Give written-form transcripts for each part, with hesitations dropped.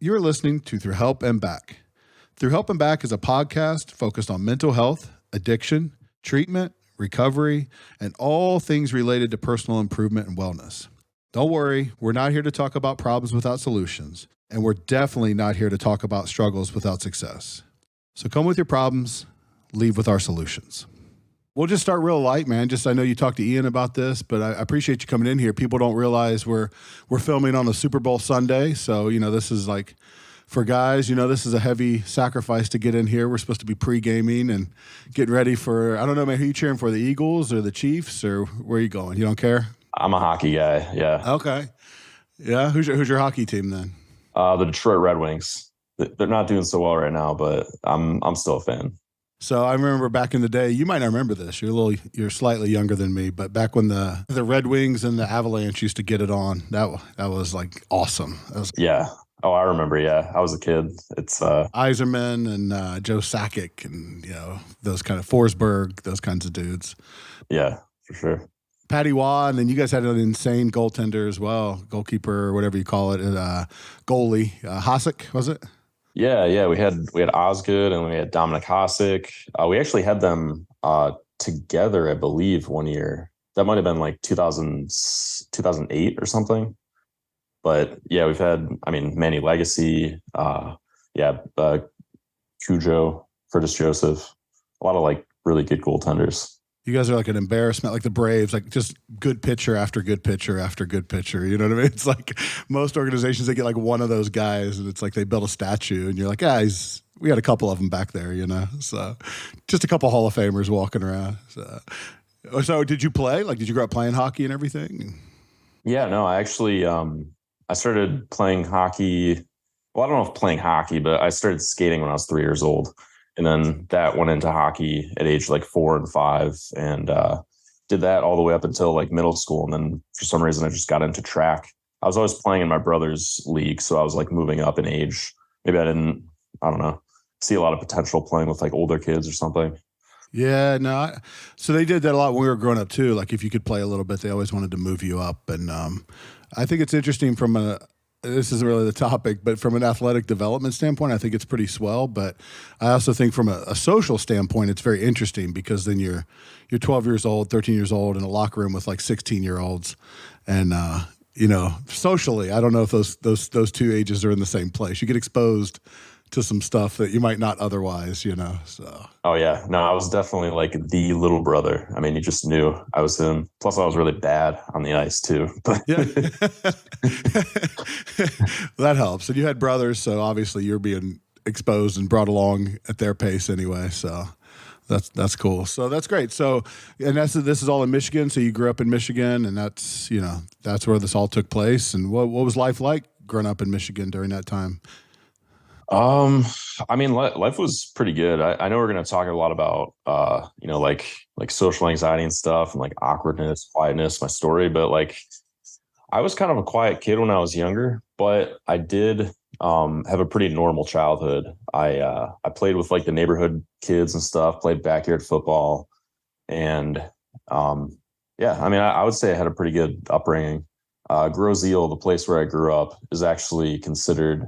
You're listening to Through Help and Back. Through Help and Back is a podcast focused on mental health, addiction, treatment, recovery, and all things related to personal improvement and wellness. Don't worry, we're not here to talk about problems without solutions, and we're definitely not here to talk about struggles without success. So come with your problems, leave with our solutions. We'll just start real light, man. I know you talked to Ian about this, but I appreciate you coming in here. People don't realize we're filming on a Super Bowl Sunday. So, this is like, for guys, this is a heavy sacrifice to get in here. We're supposed to be pre-gaming and getting ready for, I don't know, man, who you cheering for, the Eagles or the Chiefs, or where are you going? You don't care? I'm a hockey guy, yeah. Okay. Yeah, who's your hockey team then? The Detroit Red Wings. They're not doing so well right now, but I'm still a fan. So I remember back in the day, you might not remember this. You're slightly younger than me, but back when the Red Wings and the Avalanche used to get it on, that was like awesome. Yeah. Oh, I remember. Yeah, I was a kid. It's Yzerman and Joe Sakic and those kind of Forsberg, those kinds of dudes. Yeah, for sure. Patty Waugh, and then you guys had an insane goaltender as well, goalkeeper or whatever you call it, goalie. Hasek, was it? Yeah. We had Osgood and we had Dominic Hasek. We actually had them together, I believe, one year. That might have been like 2008 or something. But yeah, we've had, Manny Legacy, Cujo, Curtis Joseph, a lot of like really good goaltenders. You guys are like an embarrassment, like the Braves, like just good pitcher after good pitcher after good pitcher. You know what I mean? It's like most organizations, they get like one of those guys and it's like they build a statue and you're like, we had a couple of them back there, So just a couple Hall of Famers walking around. So did you play? Like, did you grow up playing hockey and everything? Yeah, no, I actually, I started playing hockey. Well, I don't know if playing hockey, but I started skating when I was 3 years old. And then that went into hockey at age like 4 and 5 and did that all the way up until like middle school. And then for some reason, I just got into track. I was always playing in my brother's league. So I was like moving up in age. Maybe I don't know, see a lot of potential playing with like older kids or something. Yeah, no. So they did that a lot when we were growing up too. Like if you could play a little bit, they always wanted to move you up. And I think it's interesting this isn't really the topic, but from an athletic development standpoint, I think it's pretty swell. But I also think from a social standpoint, it's very interesting because then you're 12 years old, 13 years old in a locker room with like 16-year-olds. And, socially, I don't know if those two ages are in the same place. You get exposed to some stuff that you might not otherwise, so. Oh, yeah. No, I was definitely like the little brother. You just knew I was him. Plus, I was really bad on the ice, too. But yeah. That helps. And you had brothers, so obviously you're being exposed and brought along at their pace anyway, so that's cool. So that's great. So, and this is all in Michigan, so you grew up in Michigan, and that's where this all took place. And what was life like growing up in Michigan during that time? Life was pretty good. I know we're going to talk a lot about, like social anxiety and stuff and like awkwardness, quietness, my story. But like, I was kind of a quiet kid when I was younger, but I did, have a pretty normal childhood. I played with like the neighborhood kids and stuff, played backyard football. And, I would say I had a pretty good upbringing. Groseal, the place where I grew up, is actually considered,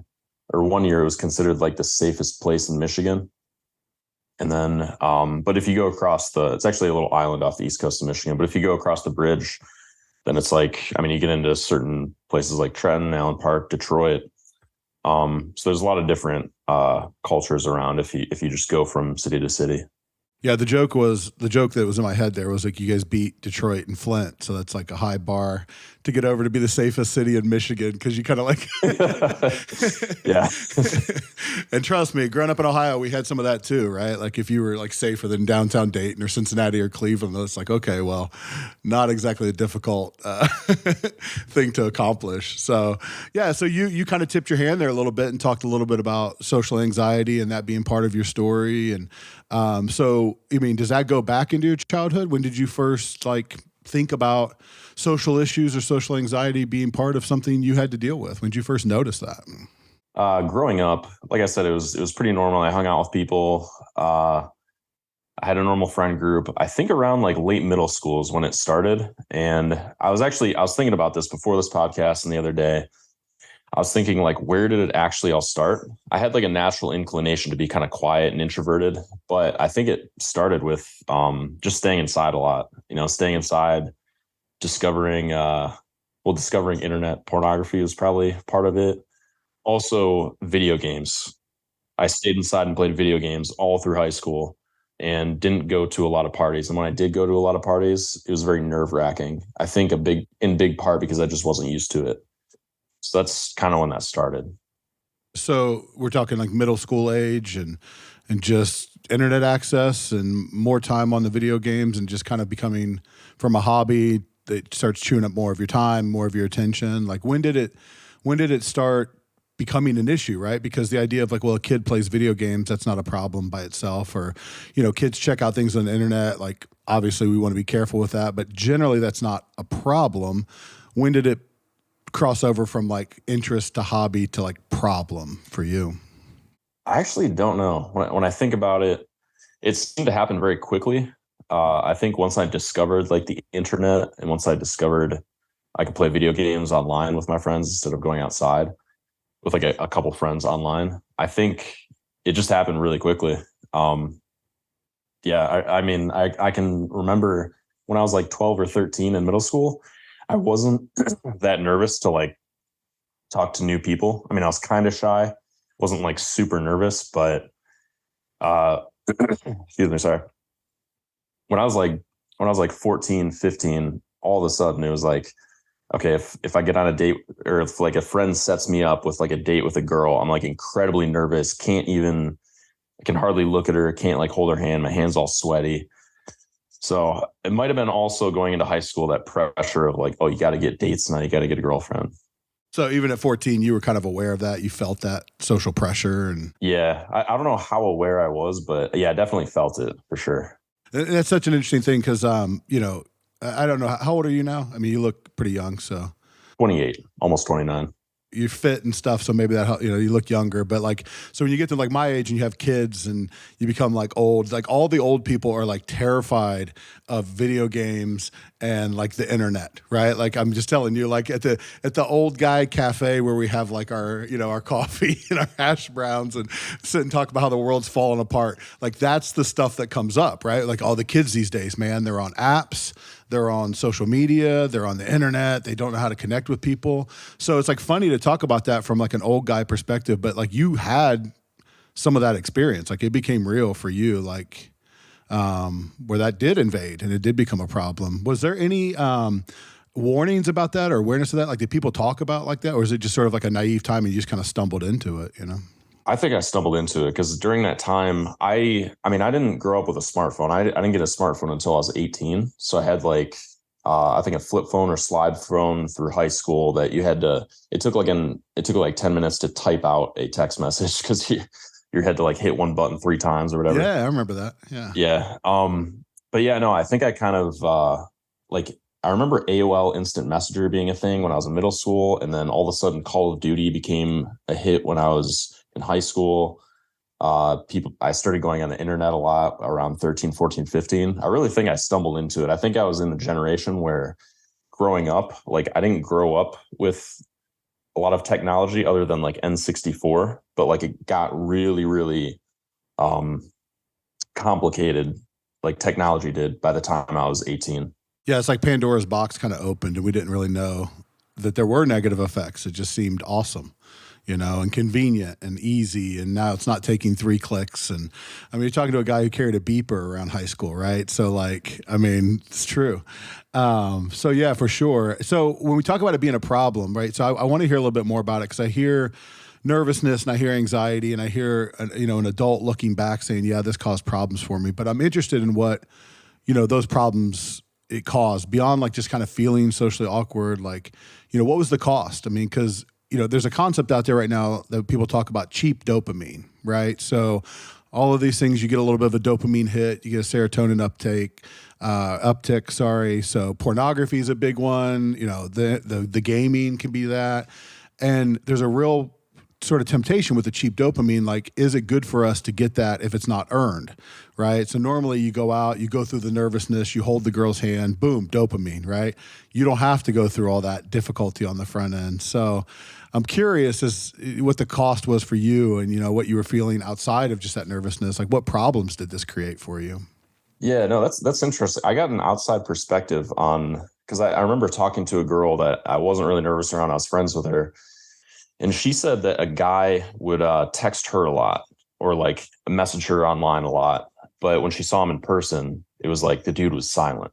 or one year it was considered like the safest place in Michigan. And then, but if you go across it's actually a little island off the east coast of Michigan, but if you go across the bridge, then it's like, you get into certain places like Trenton, Allen Park, Detroit. So there's a lot of different cultures around if you just go from city to city. Yeah, the joke that was in my head there was like you guys beat Detroit and Flint, so that's like a high bar to get over to be the safest city in Michigan because you kind of like yeah. And trust me, growing up in Ohio, we had some of that too, right? Like if you were like safer than downtown Dayton or Cincinnati or Cleveland, it's like, okay, well, not exactly a difficult thing to accomplish. So yeah, so you kind of tipped your hand there a little bit and talked a little bit about social anxiety and that being part of your story. And so, does that go back into your childhood? When did you first think about social issues or social anxiety being part of something you had to deal with? When did you first notice that? Growing up, like I said, it was pretty normal. I hung out with people. I had a normal friend group. I think around like late middle school is when it started. And I was thinking about this before this podcast and the other day. I was thinking like, where did it actually all start? I had like a natural inclination to be kind of quiet and introverted, but I think it started with just staying inside a lot, staying inside, discovering, discovering internet pornography was probably part of it. Also video games. I stayed inside and played video games all through high school and didn't go to a lot of parties. And when I did go to a lot of parties, it was very nerve wracking. I think in big part because I just wasn't used to it. So that's kind of when that started. So we're talking like middle school age and just internet access and more time on the video games and just kind of becoming from a hobby that starts chewing up more of your time, more of your attention. Like when did it start becoming an issue, right? Because the idea of like, well, a kid plays video games, that's not a problem by itself. Or, kids check out things on the internet. Like obviously we want to be careful with that, but generally that's not a problem. When did it cross over from like interest to hobby to like problem for you? I actually don't know. When I think about it, it seemed to happen very quickly. I think once I discovered like the internet and once I discovered I could play video games online with my friends instead of going outside with like a couple friends online, I think it just happened really quickly. I mean, I can remember when I was like 12 or 13 in middle school, I wasn't that nervous to like talk to new people. I mean, I was kind of shy, wasn't like super nervous, but excuse me, sorry. When I was like 14, 15, all of a sudden it was like, okay, if I get on a date or if like a friend sets me up with like a date with a girl, I'm like incredibly nervous, I can hardly look at her, can't like hold her hand, my hand's all sweaty. So it might have been also going into high school, that pressure of like, oh, you got to get dates now, you got to get a girlfriend. So even at 14, you were kind of aware of that. You felt that social pressure. And yeah, I don't know how aware I was, but yeah, I definitely felt it for sure. that's such an interesting thing because, I don't know. How old are you now? I mean, you look pretty young, so. 28, almost 29. You're fit and stuff, so maybe that, you look younger. But like, so when you get to like my age and you have kids and you become like old, like all the old people are like terrified of video games and like the internet, right? Like I'm just telling you, like at the old guy cafe where we have like our our coffee and our hash browns and sit and talk about how the world's falling apart. Like that's the stuff that comes up, right? Like all the kids these days, man, they're on apps. They're on social media, they're on the internet, they don't know how to connect with people. So it's like funny to talk about that from like an old guy perspective, but like you had some of that experience. Like it became real for you, like where that did invade and it did become a problem. Was there any warnings about that or awareness of that? Like did people talk about like that? Or is it just sort of like a naive time and you just kind of stumbled into it, I think I stumbled into it because during that time, I mean, I didn't grow up with a smartphone. I didn't get a smartphone until I was 18. So I had like, I think a flip phone or slide phone through high school that it took like 10 minutes to type out a text message because you had to like hit one button 3 times or whatever. Yeah, I remember that. Yeah. Yeah. But yeah, no, I think I kind of, like, I remember AOL Instant Messenger being a thing when I was in middle school. And then all of a sudden Call of Duty became a hit when I was in high school. I started going on the internet a lot around 13, 14, 15. I really think I stumbled into it. I think I was in the generation where growing up, like I didn't grow up with a lot of technology other than like N64, but like it got really, really complicated, like technology did by the time I was 18. Yeah, it's like Pandora's box kind of opened and we didn't really know that there were negative effects. It just seemed awesome, and convenient and easy. And now it's not taking 3 clicks. And I mean, you're talking to a guy who carried a beeper around high school, right? So like, I mean, it's true. So yeah, for sure. So when we talk about it being a problem, right? So I want to hear a little bit more about it because I hear nervousness and I hear anxiety and I hear, an adult looking back saying, yeah, this caused problems for me. But I'm interested in what, those problems it caused beyond like just kind of feeling socially awkward. Like, what was the cost? I mean, because there's a concept out there right now that people talk about cheap dopamine, right? So all of these things, you get a little bit of a dopamine hit, you get a serotonin uptick, sorry. So pornography is a big one, the gaming can be that. And there's a real sort of temptation with the cheap dopamine. Like, is it good for us to get that if it's not earned, right? So normally you go out, you go through the nervousness, you hold the girl's hand, boom, dopamine, right? You don't have to go through all that difficulty on the front end. So I'm curious as what the cost was for you, and, you know, what you were feeling outside of just that nervousness. Like, what problems did this create for you? Yeah, no, that's interesting. I got an outside perspective on, because I remember talking to a girl that I wasn't really nervous around. I was friends with her. And she said that a guy would text her a lot or like message her online a lot. But when she saw him in person, it was like the dude was silent.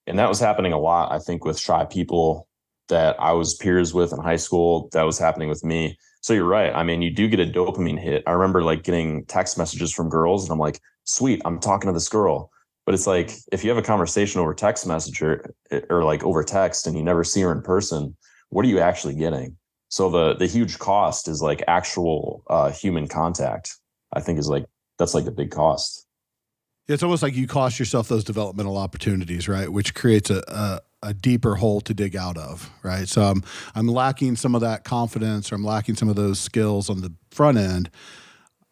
And that was happening a lot, I think, with shy people that I was peers with in high school. That was happening with me. So you're right. I mean, you do get a dopamine hit. I remember like getting text messages from girls and I'm like, sweet, I'm talking to this girl. But it's like, if you have a conversation over text message or like over text and you never see her in person, what are you actually getting? So the huge cost is like actual human contact. I think that's like the big cost. It's almost like you cost yourself those developmental opportunities, right? Which creates a deeper hole to dig out of, right? So I'm lacking some of that confidence, or I'm lacking some of those skills on the front end.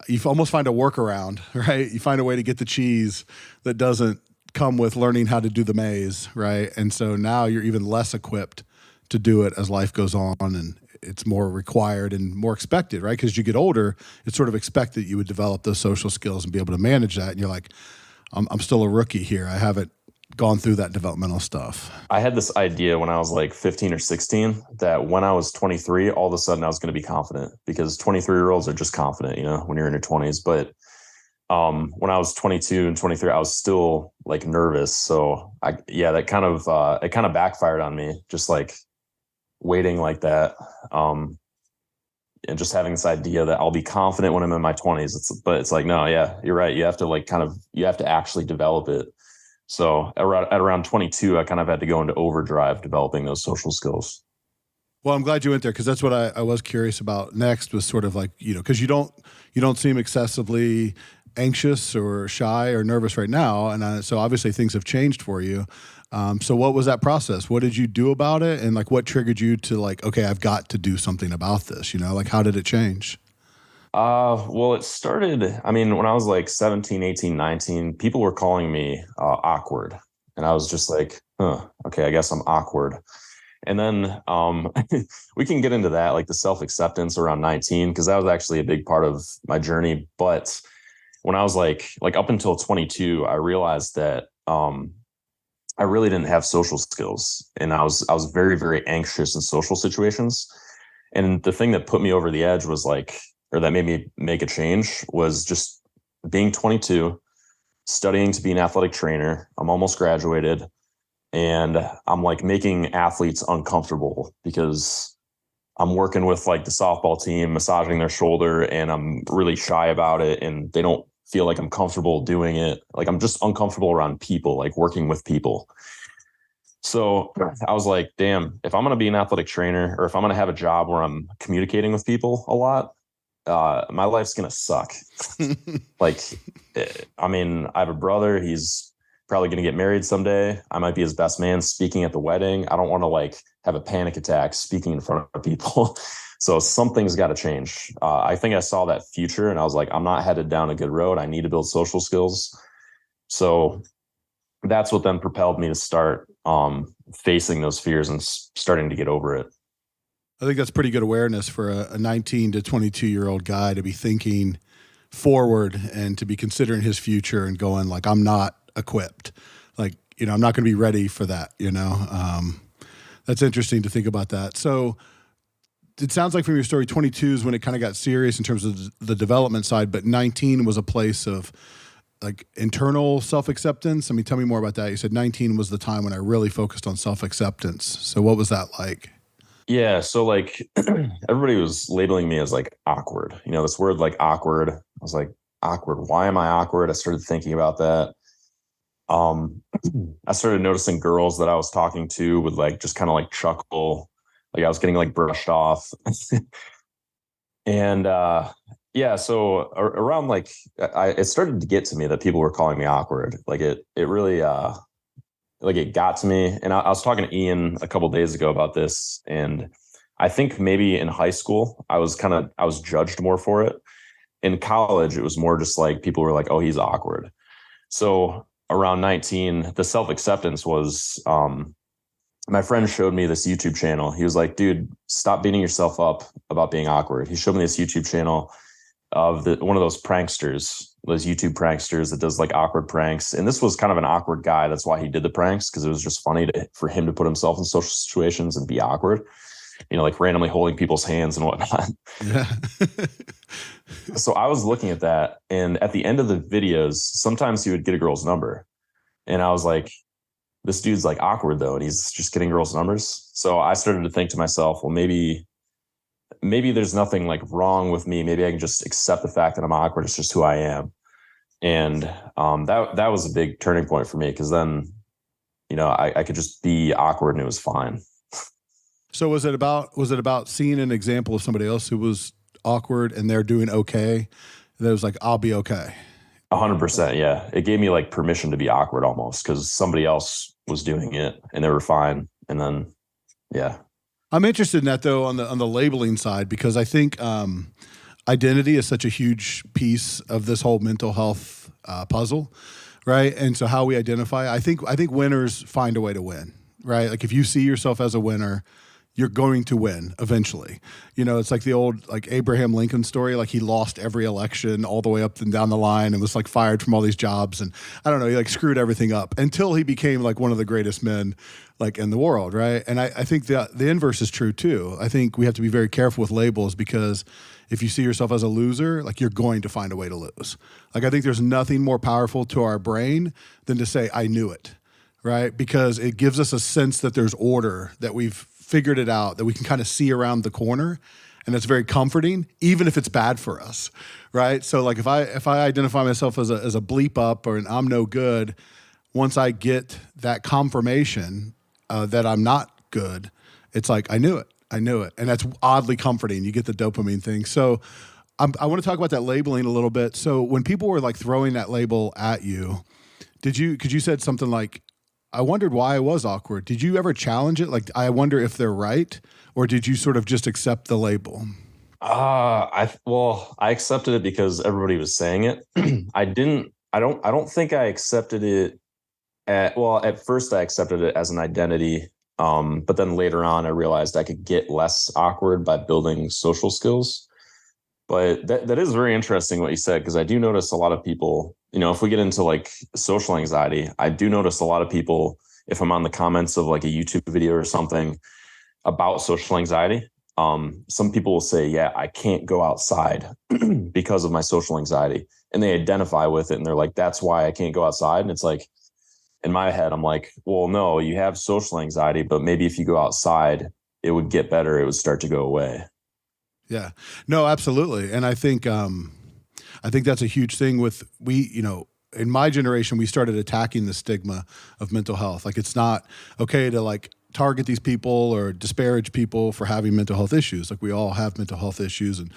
You almost find a workaround, right? You find a way to get the cheese that doesn't come with learning how to do the maze, right? And so now you're even less equipped to do it as life goes on, and it's more required and more expected, right? Because you get older, it's sort of expected you would develop those social skills and be able to manage that. And you're like, I'm still a rookie here. I haven't gone through that developmental stuff. I had this idea when I was like 15 or 16 that when I was 23, all of a sudden I was going to be confident, because 23-year-olds are just confident, you know, when you're in your 20s. But when I was 22 and 23, I was still like nervous. So that kind of it kind of backfired on me, just like waiting like that. And just having this idea that I'll be confident when I'm in my 20s. But it's like, no, yeah, you're right. You have to you have to actually develop it. So at around 22, I kind of had to go into overdrive developing those social skills. Well, I'm glad you went there, because that's what I was curious about next, was sort of like, you know, because you don't seem excessively anxious or shy or nervous right now. And so obviously things have changed for you. So what was that process? What did you do about it? And like, what triggered you to like, okay, I've got to do something about this, you know, like how did it change? Well, it started, I mean, when I was like 17, 18, 19, people were calling me awkward. And I was just like, okay, I guess I'm awkward. And then we can get into that, like the self-acceptance around 19, because that was actually a big part of my journey. But when I was like up until 22, I realized that I really didn't have social skills, and I was very, very anxious in social situations. And the thing that put me over the edge was like, or that made me make a change, was just being 22, studying to be an athletic trainer. I'm almost graduated, and I'm like making athletes uncomfortable because I'm working with like the softball team, massaging their shoulder, and I'm really shy about it. And they don't feel like I'm comfortable doing it. Like I'm just uncomfortable around people, like working with people. So I was like, damn, if I'm going to be an athletic trainer, or if I'm going to have a job where I'm communicating with people a lot, my life's going to suck. Like, I mean, I have a brother. He's probably going to get married someday. I might be his best man speaking at the wedding. I don't want to like have a panic attack speaking in front of people. So something's got to change. I think I saw that future, and I was like, I'm not headed down a good road. I need to build social skills. So that's what then propelled me to start facing those fears and starting to get over it. I think that's pretty good awareness for a 19 to 22-year-old guy to be thinking forward and to be considering his future and going like, I'm not equipped. Like, you know, I'm not going to be ready for that, you know? That's interesting to think about that. So it sounds like from your story, 22 is when it kind of got serious in terms of the development side, but 19 was a place of like internal self-acceptance. I mean, tell me more about that. You said 19 was the time when I really focused on self-acceptance. So what was that like? Yeah. So like everybody was labeling me as like awkward, you know, this word like awkward. I was like, awkward. Why am I awkward? I started thinking about that. I started noticing girls that I was talking to would like just kind of like chuckle, like I was getting like brushed off. And yeah, so around like it started to get to me that people were calling me awkward. Like it really like it got to me. And I was talking to Ian a couple of days ago about this, and I think maybe in high school, I was judged more for it. In college, it was more just like people were like, oh, he's awkward. So around 19, the self-acceptance was, my friend showed me this YouTube channel. He was like, dude, stop beating yourself up about being awkward. He showed me this YouTube channel of one of those pranksters, those YouTube pranksters that does like awkward pranks. And this was kind of an awkward guy. That's why he did the pranks, because it was just funny for him to put himself in social situations and be awkward, like randomly holding people's hands and whatnot. Yeah. So I was looking at that, and at the end of the videos, sometimes he would get a girl's number. And I was like, this dude's like awkward though, and he's just getting girls' numbers. So I started to think to myself, well, maybe there's nothing like wrong with me. Maybe I can just accept the fact that I'm awkward. It's just who I am. And that was a big turning point for me, because then, I could just be awkward and it was fine. So was it about seeing an example of somebody else who was awkward and they're doing okay? That was like, I'll be okay. 100%. Yeah. It gave me like permission to be awkward almost, because somebody else was doing it and they were fine. And then, yeah. I'm interested in that though, on the labeling side, because I think identity is such a huge piece of this whole mental health puzzle, right? And so how we identify, I think winners find a way to win, right? Like if you see yourself as a winner, you're going to win eventually. It's like the old like Abraham Lincoln story. Like he lost every election all the way up and down the line and was like fired from all these jobs. And I don't know, he like screwed everything up until he became like one of the greatest men like in the world, right? And I think the inverse is true too. I think we have to be very careful with labels, because if you see yourself as a loser, like you're going to find a way to lose. Like I think there's nothing more powerful to our brain than to say, I knew it, right? Because it gives us a sense that there's order, that we've figured it out, that we can kind of see around the corner, and it's very comforting, even if it's bad for us, right? So like if I identify myself as a bleep up or an I'm no good, once I get that confirmation that I'm not good, it's like I knew it, and that's oddly comforting. You get the dopamine thing. So I want to talk about that labeling a little bit. So when people were like throwing that label at you, because you said something like, I wondered why I was awkward. Did you ever challenge it? Like, I wonder if they're right, or did you sort of just accept the label? I accepted it because everybody was saying it. I don't think I accepted it at first I accepted it as an identity. But then later on I realized I could get less awkward by building social skills. But that is very interesting what you said, because I do notice a lot of people, if we get into like social anxiety, I do notice a lot of people, if I'm on the comments of like a YouTube video or something about social anxiety, some people will say, yeah, I can't go outside because of my social anxiety. And they identify with it and they're like, that's why I can't go outside. And it's like, in my head, I'm like, well, no, you have social anxiety, but maybe if you go outside, it would get better. It would start to go away. Yeah, no, absolutely. And I think that's a huge thing with in my generation, we started attacking the stigma of mental health. Like it's not okay to like target these people or disparage people for having mental health issues. Like we all have mental health issues and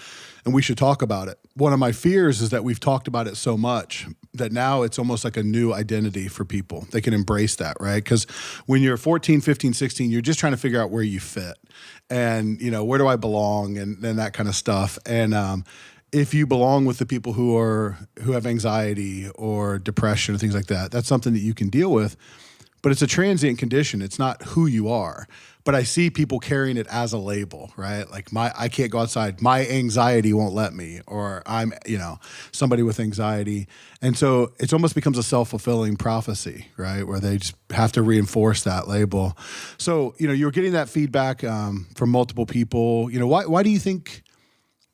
we should talk about it. One of my fears is that we've talked about it so much that now it's almost like a new identity for people. They can embrace that, right? Because when you're 14, 15, 16, you're just trying to figure out where you fit and, where do I belong and that kind of stuff. And if you belong with the people who have anxiety or depression or things like that, that's something that you can deal with. But it's a transient condition. It's not who you are. But I see people carrying it as a label, right? Like I can't go outside. My anxiety won't let me, or I'm, somebody with anxiety. And so it almost becomes a self-fulfilling prophecy, right? Where they just have to reinforce that label. So, you're getting that feedback from multiple people. Why do you think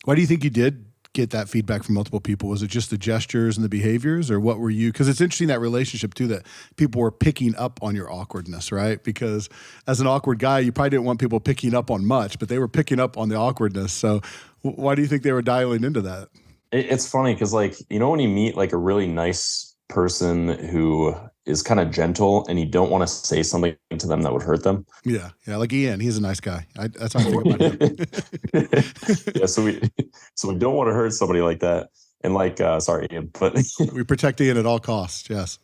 you did get that feedback from multiple people? Was it just the gestures and the behaviors, or what were you? Because it's interesting, that relationship too, that people were picking up on your awkwardness, right? Because as an awkward guy, you probably didn't want people picking up on much, but they were picking up on the awkwardness. So why do you think they were dialing into that? It's funny because when you meet like a really nice person who is kind of gentle and you don't want to say something to them that would hurt them. Yeah. Like Ian, he's a nice guy. That's how I think about him. Yeah, so we don't want to hurt somebody like that. And sorry, Ian, but we protect Ian at all costs. Yes.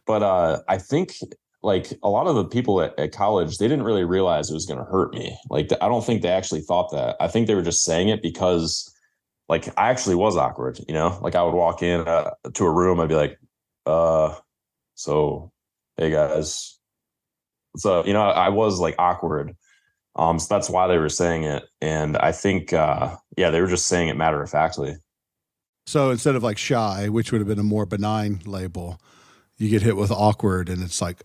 But I think like a lot of the people at college, they didn't really realize it was going to hurt me. Like, I don't think they actually thought that. I think they were just saying it because like I actually was awkward, you know, like I would walk in to a room. I'd be like, so, hey guys. So, you know, I was like awkward. So that's why they were saying it. And I think, yeah, they were just saying it matter of factly. So instead of like shy, which would have been a more benign label, you get hit with awkward and it's like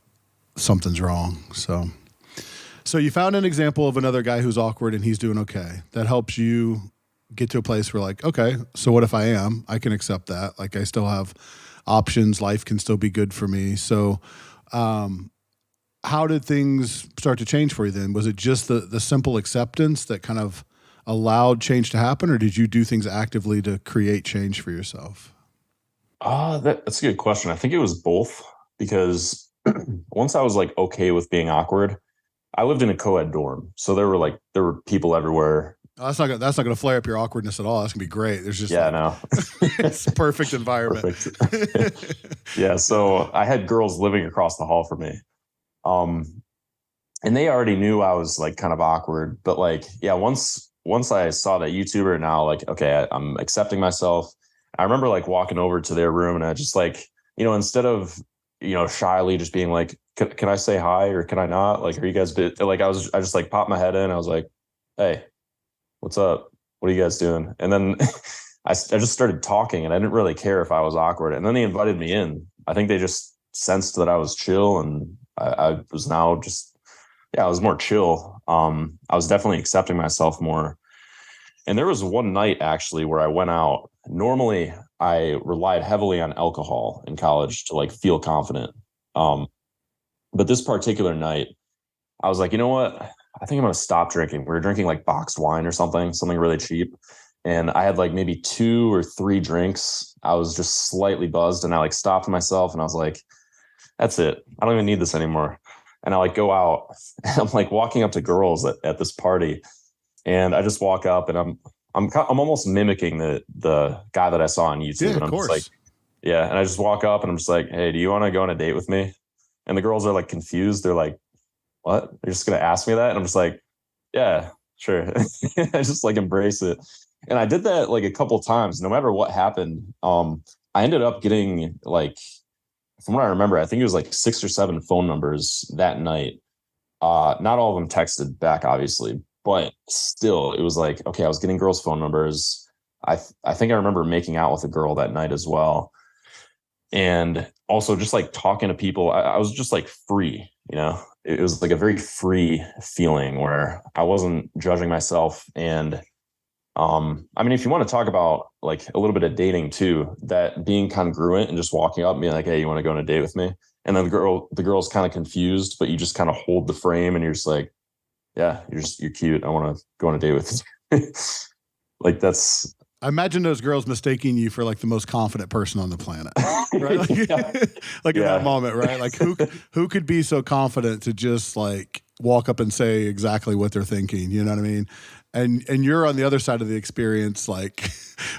something's wrong. So you found an example of another guy who's awkward and he's doing okay. That helps you get to a place where like, okay, so what if I am? I can accept that. Like I still have options. Life can still be good for me. So, how did things start to change for you then? Was it just the simple acceptance that kind of allowed change to happen, or did you do things actively to create change for yourself? That's a good question. I think it was both because once I was like okay with being awkward, I lived in a co-ed dorm. So there were people everywhere. Oh, that's not gonna flare up your awkwardness at all. That's gonna be great. There's just Yeah, like, no. it's a perfect environment. Perfect. Yeah. So I had girls living across the hall from me. Um, and they already knew I was like kind of awkward, but like, yeah, once I saw that YouTuber now, like, okay, I'm accepting myself. I remember like walking over to their room and I just like, you know, instead of, you know, shyly just being like, can I say hi or can I not? Like, are you guys like, I just like popped my head in. I was like, hey, what's up? What are you guys doing? And then I just started talking and I didn't really care if I was awkward. And then they invited me in. I think they just sensed that I was chill and I was now just, yeah, I was more chill. I was definitely accepting myself more. And there was one night actually where I went out. Normally, I relied heavily on alcohol in college to like feel confident. Um, but this particular night, I was like, you know what? I think I'm going to stop drinking. We were drinking like boxed wine or something really cheap. And I had like maybe 2 or 3 drinks. I was just slightly buzzed and I like stopped myself and I was like, that's it. I don't even need this anymore. And I like go out and I'm like walking up to girls at this party and I just walk up and I'm almost mimicking the guy that I saw on YouTube. Yeah, And of I'm just like, course. yeah. And I just walk up and I'm just like, hey, do you want to go on a date with me? And the girls are like confused. They're like, what? You're just going to ask me that? And I'm just like, yeah, sure. I just like embrace it. And I did that like a couple times, no matter what happened. I ended up getting like, from what I remember, I think it was like 6 or 7 phone numbers that night. Not all of them texted back, obviously, but still, it was like, okay, I was getting girls' phone numbers. I think I remember making out with a girl that night as well. And also just like talking to people, I was just like free, you know, it was like a very free feeling where I wasn't judging myself. And I mean, if you want to talk about like a little bit of dating too, that being congruent and just walking up and being like, hey, you want to go on a date with me? And then the girl's kind of confused, but you just kind of hold the frame and you're just like, yeah, you're cute. I want to go on a date with you. Like that's I imagine those girls mistaking you for like the most confident person on the planet, right? Like, yeah. like in that Yeah. moment, right? Like who could be so confident to just like walk up and say exactly what they're thinking? You know what I mean? And you're on the other side of the experience, like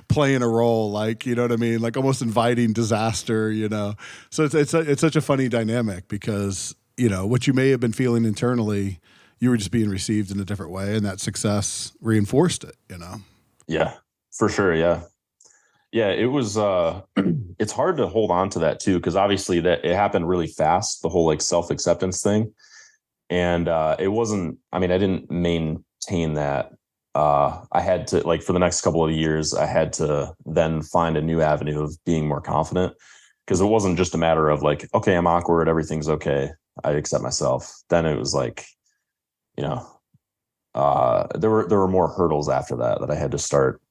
playing a role, like you know what I mean, like almost inviting disaster. You know, so it's such a funny dynamic because you know what you may have been feeling internally, you were just being received in a different way, and that success reinforced it. You know. Yeah, for sure. Yeah. Yeah, it was it's hard to hold on to that too, because obviously that it happened really fast, the whole like self-acceptance thing. And it wasn't, I mean, I didn't maintain that. I had to like for the next couple of years, I had to then find a new avenue of being more confident. Because it wasn't just a matter of like, okay, I'm awkward, everything's okay. I accept myself. Then it was like, you know, there were more hurdles after that I had to start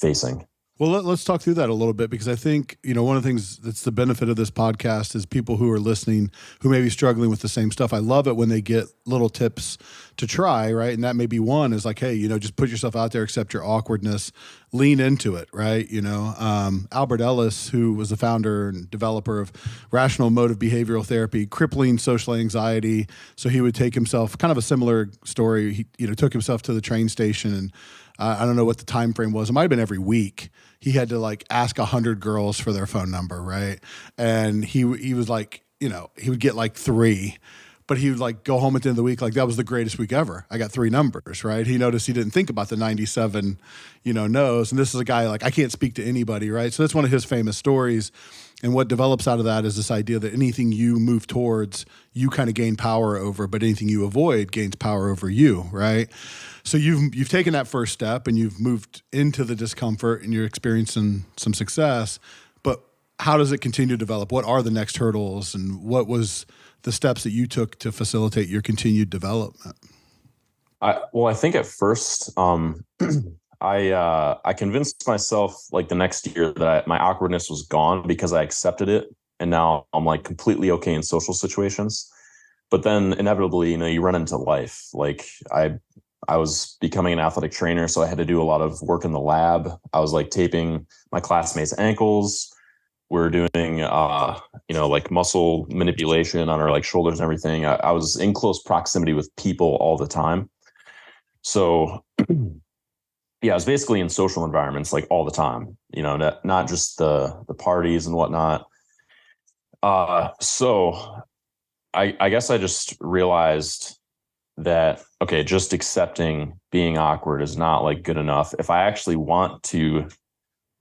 facing. Well, let's talk through that a little bit because I think, you know, one of the things that's the benefit of this podcast is people who are listening who may be struggling with the same stuff. I love it when they get little tips to try, right? And that may be one is like, hey, you know, just put yourself out there, accept your awkwardness, lean into it, right? You know, Albert Ellis, who was the founder and developer of rational emotive behavioral therapy, crippling social anxiety. So he would take himself, kind of a similar story. He, you know, took himself to the train station and I don't know what the time frame was. It might have been every week. He had to like ask 100 girls for their phone number, right? And he was like, he would get like 3, but he would like go home at the end of the week like that was the greatest week ever. I got 3 numbers, right? He noticed he didn't think about the 97, no's. And this is a guy like I can't speak to anybody, right? So that's one of his famous stories. And what develops out of that is this idea that anything you move towards, you kind of gain power over, but anything you avoid gains power over you, right? So you've taken that first step and you've moved into the discomfort and you're experiencing some success. But how does it continue to develop? What are the next hurdles, and what was the steps that you took to facilitate your continued development? I think at first, I convinced myself like the next year that my awkwardness was gone because I accepted it, and now I'm like completely okay in social situations. But then inevitably, you run into life. Like I was becoming an athletic trainer, so I had to do a lot of work in the lab. I was like taping my classmates' ankles. We're doing, like muscle manipulation on our like shoulders and everything. I was in close proximity with people all the time. So yeah, I was basically in social environments like all the time, not just the parties and whatnot. So I guess I just realized that, okay, just accepting being awkward is not like good enough. If I actually want to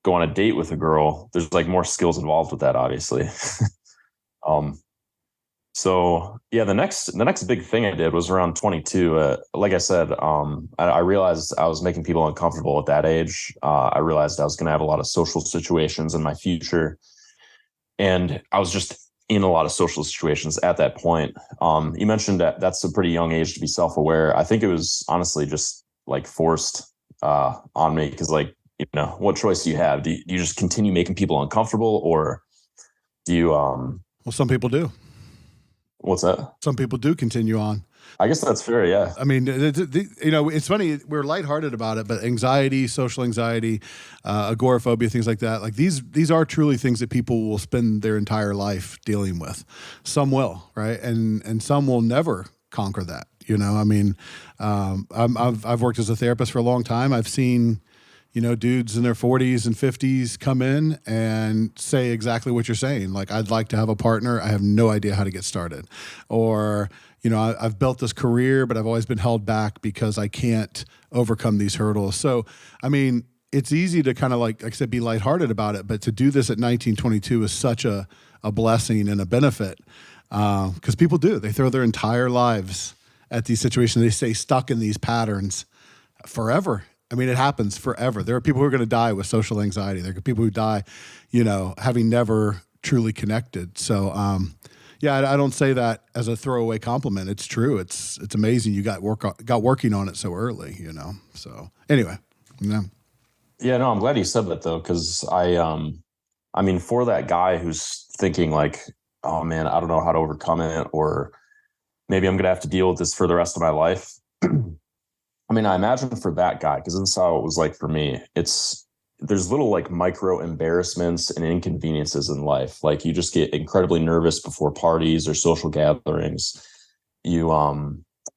go on a date with a girl, there's like more skills involved with that, obviously. So yeah, the next big thing I did was around 22. Like I said, I realized I was making people uncomfortable at that age. I realized I was going to have a lot of social situations in my future, and I was just in a lot of social situations at that point. You mentioned that that's a pretty young age to be self-aware. I think it was honestly just like forced on me because, like, what choice do you have? Do you just continue making people uncomfortable, or do you? Well, some people do. What's that? Some people do continue on. I guess that's fair. Yeah. I mean, it's funny. We're lighthearted about it, but anxiety, social anxiety, agoraphobia, things like that. Like these are truly things that people will spend their entire life dealing with. Some will, right, and some will never conquer that. I mean, I've worked as a therapist for a long time. I've seen, dudes in their 40s and 50s come in and say exactly what you're saying. Like, I'd like to have a partner. I have no idea how to get started. Or, I've built this career, but I've always been held back because I can't overcome these hurdles. So, I mean, it's easy to kind of like I said, be lighthearted about it. But to do this at 19, 22 is such a blessing and a benefit because people do. They throw their entire lives at these situations. They stay stuck in these patterns forever. I mean, it happens forever. There are people who are going to die with social anxiety. There are people who die, having never truly connected. So, yeah, I don't say that as a throwaway compliment. It's true. It's amazing you got working on it so early. So anyway, Yeah, no, I'm glad you said that though, because I mean, for that guy who's thinking like, oh man, I don't know how to overcome it, or maybe I'm going to have to deal with this for the rest of my life. I mean, I imagine for that guy, because this is how it was like for me, there's little like micro embarrassments and inconveniences in life. Like you just get incredibly nervous before parties or social gatherings. You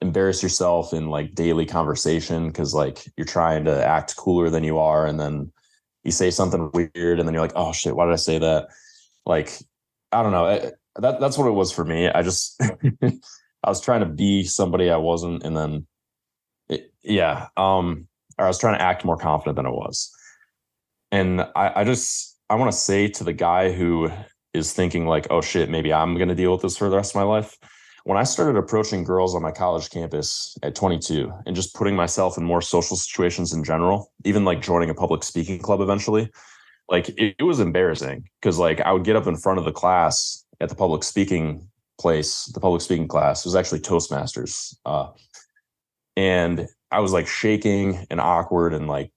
embarrass yourself in like daily conversation because like you're trying to act cooler than you are, and then you say something weird and then you're like, oh shit, why did I say that? Like, I don't know. That's what it was for me. I just I was trying to be somebody I wasn't, and then or I was trying to act more confident than I was. And I want to say to the guy who is thinking like, oh shit, maybe I'm going to deal with this for the rest of my life. When I started approaching girls on my college campus at 22 and just putting myself in more social situations in general, even like joining a public speaking club eventually, like it was embarrassing because like I would get up in front of the class at the public speaking class. It was actually Toastmasters. And I was like shaking and awkward, and like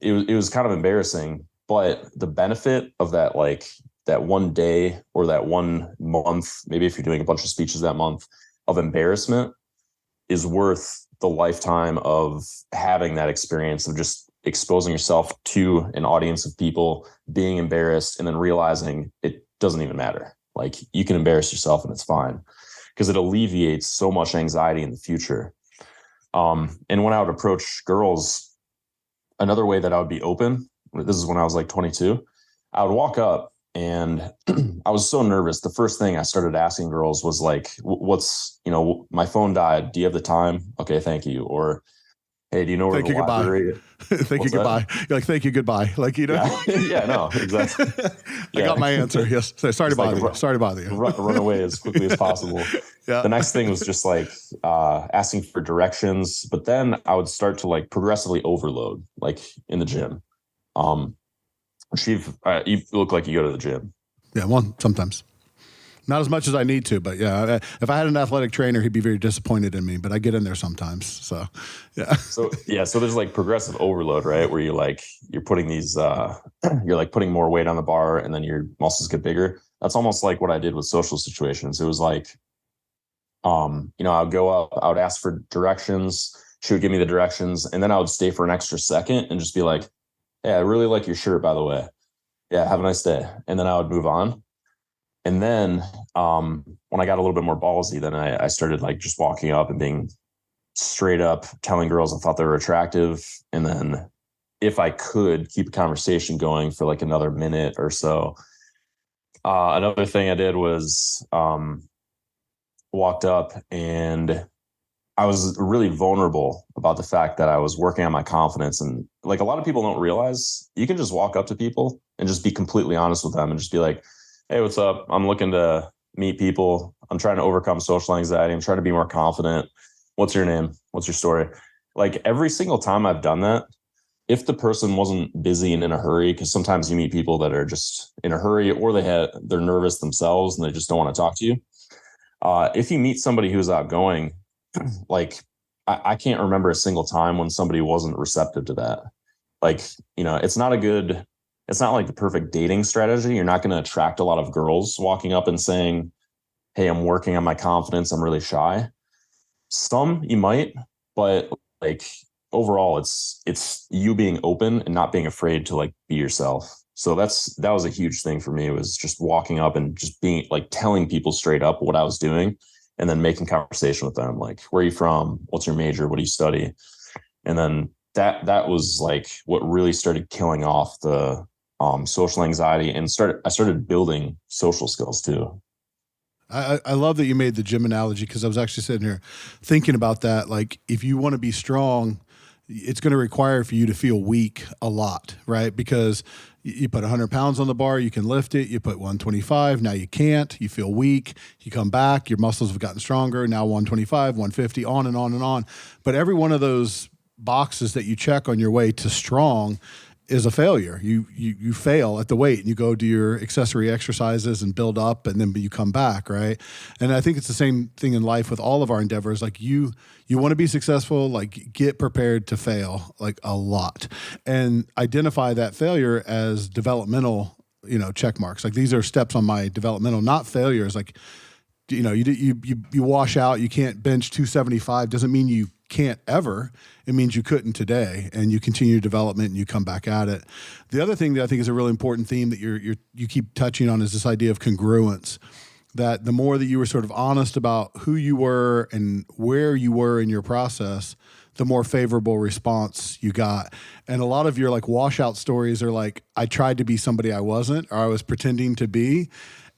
it was kind of embarrassing. But the benefit of that, like that one day or that 1 month, maybe if you're doing a bunch of speeches that month of embarrassment, is worth the lifetime of having that experience of just exposing yourself to an audience of people, being embarrassed, and then realizing it doesn't even matter. Like you can embarrass yourself and it's fine, because it alleviates so much anxiety in the future. And when I would approach girls, another way that I would be open, this is when I was like 22, I would walk up And I was so nervous. The first thing I started asking girls was like, what's, my phone died. Do you have the time? Okay, thank you. Or, hey, do you know where Thank the you, goodbye. library is? Thank you, What's that? goodbye. You're like, thank you, goodbye. Like, Yeah, yeah, no, exactly. I got my answer. Yes. Sorry to Just like bother you. Sorry to bother you. run away as quickly as possible. Yeah. The next thing was just like asking for directions, but then I would start to like progressively overload, like in the gym. Chief, you look like you go to the gym. Yeah, well, sometimes. Not as much as I need to, but yeah, if I had an athletic trainer, he'd be very disappointed in me, but I get in there sometimes. So, yeah. So there's like progressive overload, right? Where you're putting these, you're like putting more weight on the bar and then your muscles get bigger. That's almost like what I did with social situations. It was like, I'd go up, I would ask for directions. She would give me the directions and then I would stay for an extra second and just be like, hey, I really like your shirt, by the way. Yeah, have a nice day. And then I would move on. And then when I got a little bit more ballsy, then I started like just walking up and being straight up telling girls I thought they were attractive. And then if I could keep a conversation going for like another minute or so. Another thing I did was walked up and I was really vulnerable about the fact that I was working on my confidence. And like a lot of people don't realize you can just walk up to people and just be completely honest with them and just be like, hey, what's up? I'm looking to meet people. I'm trying to overcome social anxiety. I'm trying to be more confident. What's your name? What's your story? Like every single time I've done that, if the person wasn't busy and in a hurry, because sometimes you meet people that are just in a hurry or they're nervous themselves and they just don't want to talk to you. If you meet somebody who's outgoing, like I can't remember a single time when somebody wasn't receptive to that. Like, it's not like the perfect dating strategy. You're not going to attract a lot of girls walking up and saying, hey, I'm working on my confidence. I'm really shy. Some you might, but like overall, it's you being open and not being afraid to like be yourself. So that was a huge thing for me. It was just walking up and just being like telling people straight up what I was doing and then making conversation with them. Like, where are you from? What's your major? What do you study? And then that was like what really started killing off the social anxiety and I started building social skills too. I love that you made the gym analogy because I was actually sitting here thinking about that. Like, if you want to be strong, it's going to require for you to feel weak a lot, right? Because you put 100 pounds on the bar, you can lift it. You put 125, now you can't. You feel weak. You come back, your muscles have gotten stronger. Now 125, 150, on and on and on. But every one of those boxes that you check on your way to strong is a failure. You fail at the weight and you go do your accessory exercises and build up and then you come back, right? And I think it's the same thing in life with all of our endeavors. Like you want to be successful, like get prepared to fail like a lot and identify that failure as developmental, check marks. Like these are steps on my developmental, not failures. Like, you wash out, you can't bench 275 doesn't mean you can't ever. It means you couldn't today, and you continue development and you come back at it. The other thing that I think is a really important theme that you keep touching on is this idea of congruence. That the more that you were sort of honest about who you were and where you were in your process, the more favorable response you got. And a lot of your like washout stories are like, I tried to be somebody I wasn't, or I was pretending to be.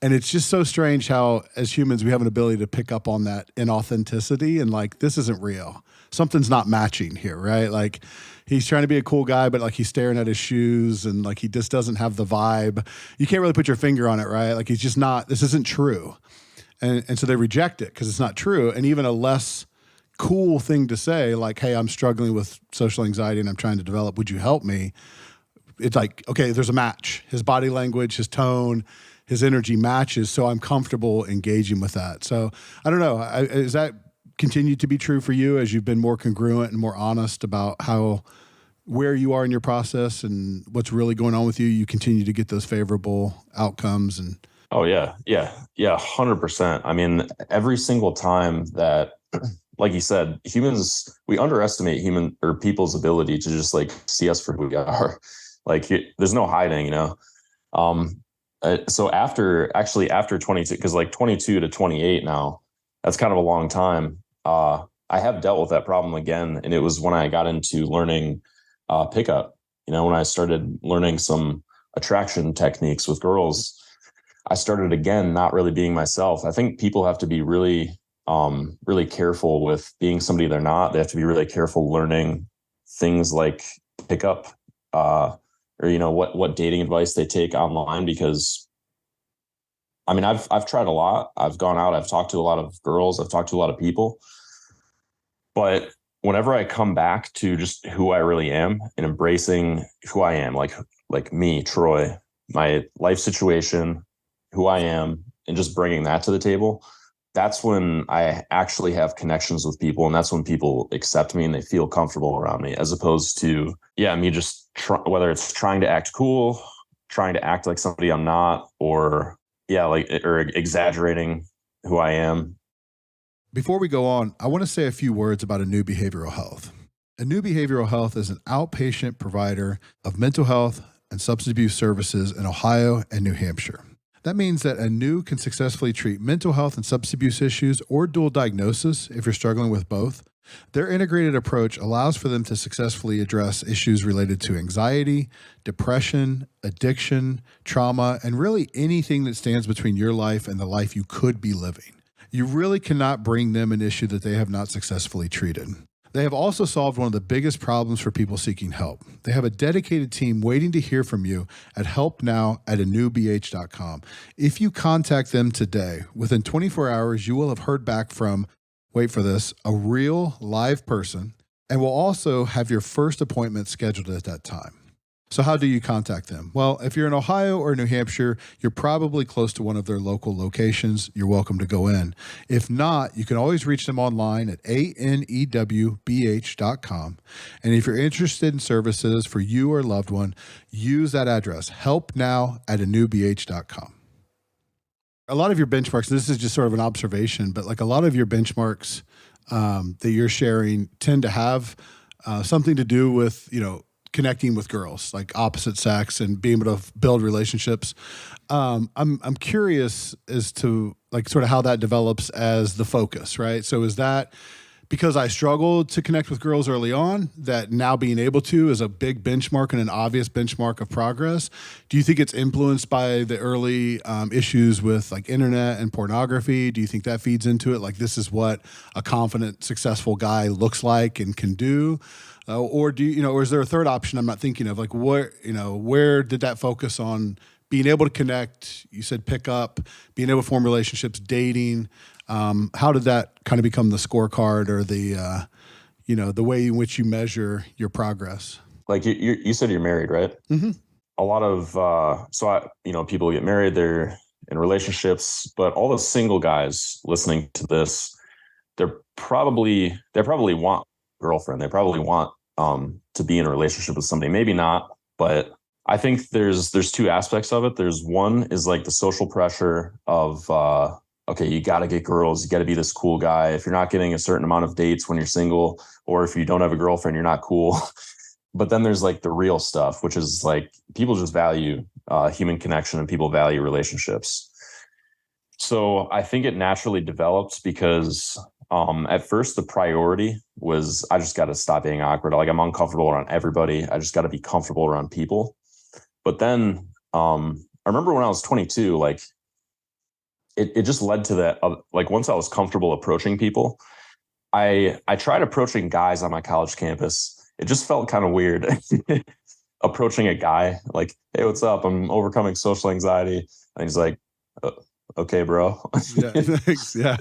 And it's just so strange how, as humans, we have an ability to pick up on that inauthenticity and like, this isn't real. Something's not matching here, right? Like, he's trying to be a cool guy, but like he's staring at his shoes and like he just doesn't have the vibe. You can't really put your finger on it, right? Like, he's just not, this isn't true. And so they reject it because it's not true. And even a less cool thing to say, like, hey, I'm struggling with social anxiety and I'm trying to develop, would you help me? It's like, okay, there's a match. His body language, his tone, his energy matches, so I'm comfortable engaging with that. So I don't know, is that continued to be true for you as you've been more congruent and more honest about where you are in your process and what's really going on with you? You continue to get those favorable outcomes and. Oh yeah, 100%. I mean, every single time that, like you said, humans, we underestimate human or people's ability to just like see us for who we are. Like, there's no hiding, So after 22, because like 22 to 28 now, that's kind of a long time. I have dealt with that problem again. And it was when I got into learning pickup, when I started learning some attraction techniques with girls. I started again, not really being myself. I think people have to be really careful with being somebody they're not. They have to be really careful learning things like pickup, or, what dating advice they take online, because I mean, I've tried a lot. I've gone out, I've talked to a lot of girls, I've talked to a lot of people, but whenever I come back to just who I really am and embracing who I am, like me, Troy, my life situation, who I am, and just bringing that to the table, that's when I actually have connections with people. And that's when people accept me and they feel comfortable around me, as opposed to, me just whether it's trying to act cool, trying to act like somebody I'm not, or exaggerating who I am. Before we go on, I want to say a few words about Anew Behavioral Health. Anew Behavioral Health is an outpatient provider of mental health and substance abuse services in Ohio and New Hampshire. That means that Anew can successfully treat mental health and substance abuse issues or dual diagnosis if you're struggling with both. Their integrated approach allows for them to successfully address issues related to anxiety, depression, addiction, trauma, and really anything that stands between your life and the life you could be living. You really cannot bring them an issue that they have not successfully treated. They have also solved one of the biggest problems for people seeking help. They have a dedicated team waiting to hear from you at helpnow@anewbh.com. If you contact them today, within 24 hours, you will have heard back from, wait for this, a real live person, and will also have your first appointment scheduled at that time. So how do you contact them? Well, if you're in Ohio or New Hampshire, you're probably close to one of their local locations. You're welcome to go in. If not, you can always reach them online at anewbh.com. And if you're interested in services for you or loved one, use that address, helpnow@anewbh.com. A lot of your benchmarks, this is just sort of an observation, but like a lot of your benchmarks that you're sharing tend to have something to do with, connecting with girls, like opposite sex, and being able to build relationships. I'm curious as to like sort of how that develops as the focus, right? So is that because I struggled to connect with girls early on, that now being able to is a big benchmark and an obvious benchmark of progress? Do you think it's influenced by the early issues with like internet and pornography? Do you think that feeds into it? Like, this is what a confident, successful guy looks like and can do? Or do you, or is there a third option I'm not thinking of? Like, where did that focus on being able to connect? You said pick up, being able to form relationships, dating. How did that kind of become the scorecard or the way in which you measure your progress? Like you said, you're married, right? Mm-hmm. A lot of, people get married, they're in relationships, but all the single guys listening to this, they probably want a girlfriend. They probably want to be in a relationship with somebody. Maybe not, but I think there's two aspects of it. There's one is like the social pressure of okay, you got to get girls, you got to be this cool guy. If you're not getting a certain amount of dates when you're single, or if you don't have a girlfriend, you're not cool. But then there's like the real stuff, which is like people just value human connection and people value relationships. So I think it naturally developed because at first the priority was I just got to stop being awkward. Like, I'm uncomfortable around everybody. I just got to be comfortable around people. But then I remember when I was 22, like it just led to that. Like, once I was comfortable approaching people, I tried approaching guys on my college campus. It just felt kind of weird approaching a guy like, hey, what's up? I'm overcoming social anxiety. And he's like, okay, bro. Yeah, thanks. Yeah.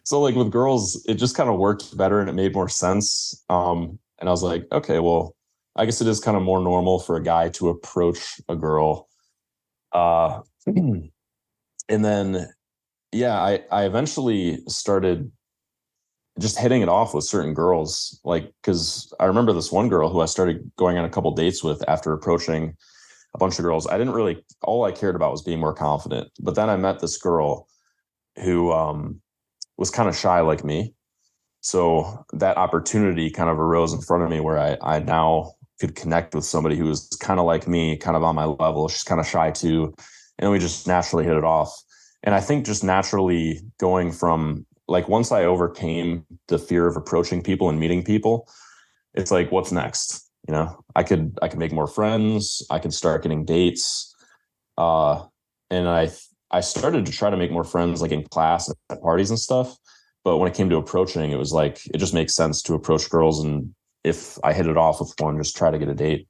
So like with girls, it just kind of worked better and it made more sense. And I was like, okay, well, I guess it is kind of more normal for a guy to approach a girl. And then, I eventually started just hitting it off with certain girls. Like, cause I remember this one girl who I started going on a couple dates with after approaching a bunch of girls. All I cared about was being more confident. But then I met this girl who was kind of shy like me. So that opportunity kind of arose in front of me where I now could connect with somebody who was kind of like me, kind of on my level. She's kind of shy too. And we just naturally hit it off. And I think just naturally going from, like, once I overcame the fear of approaching people and meeting people, it's like, what's next? I could make more friends. I could start getting dates. And I started to try to make more friends like in class at parties and stuff. But when it came to approaching, it was like, it just makes sense to approach girls. And if I hit it off with one, just try to get a date.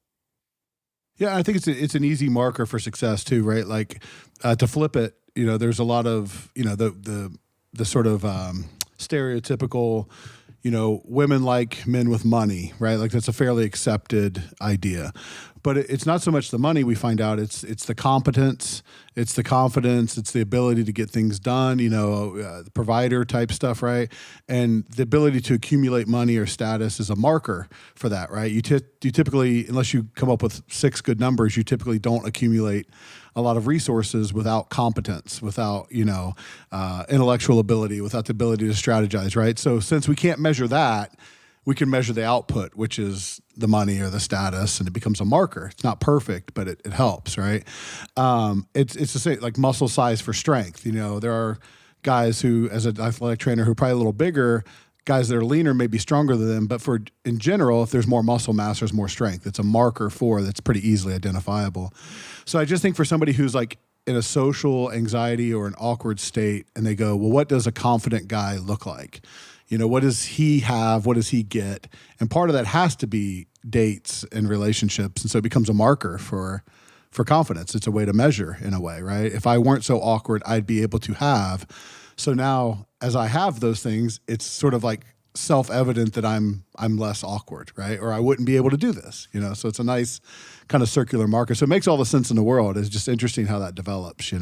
Yeah, I think it's an easy marker for success too, right? Like to flip it, there's a lot of the sort of stereotypical, women like men with money, right? Like that's a fairly accepted idea. But it's not so much the money we find out, it's the competence, it's the confidence, it's the ability to get things done, the provider type stuff, right? And the ability to accumulate money or status is a marker for that, right? You typically, unless you come up with 6 good numbers, you typically don't accumulate a lot of resources without competence, without, intellectual ability, without the ability to strategize, right? So since we can't measure that, we can measure the output, which is the money or the status, and it becomes a marker. It's not perfect, but it helps, right? It's the same, like muscle size for strength. There are guys who, as an athletic trainer, who are probably a little bigger, guys that are leaner may be stronger than them, but in general, if there's more muscle mass, there's more strength. It's a marker that's pretty easily identifiable. So I just think for somebody who's like in a social anxiety or an awkward state, and they go, well, what does a confident guy look like? What does he have? What does he get? And part of that has to be dates and relationships. And so it becomes a marker for confidence. It's a way to measure in a way, right? If I weren't so awkward, I'd be able to have. So now as I have those things, it's sort of like self-evident that I'm less awkward, right? Or I wouldn't be able to do this, So it's a nice kind of circular marker. So it makes all the sense in the world. It's just interesting how that develops,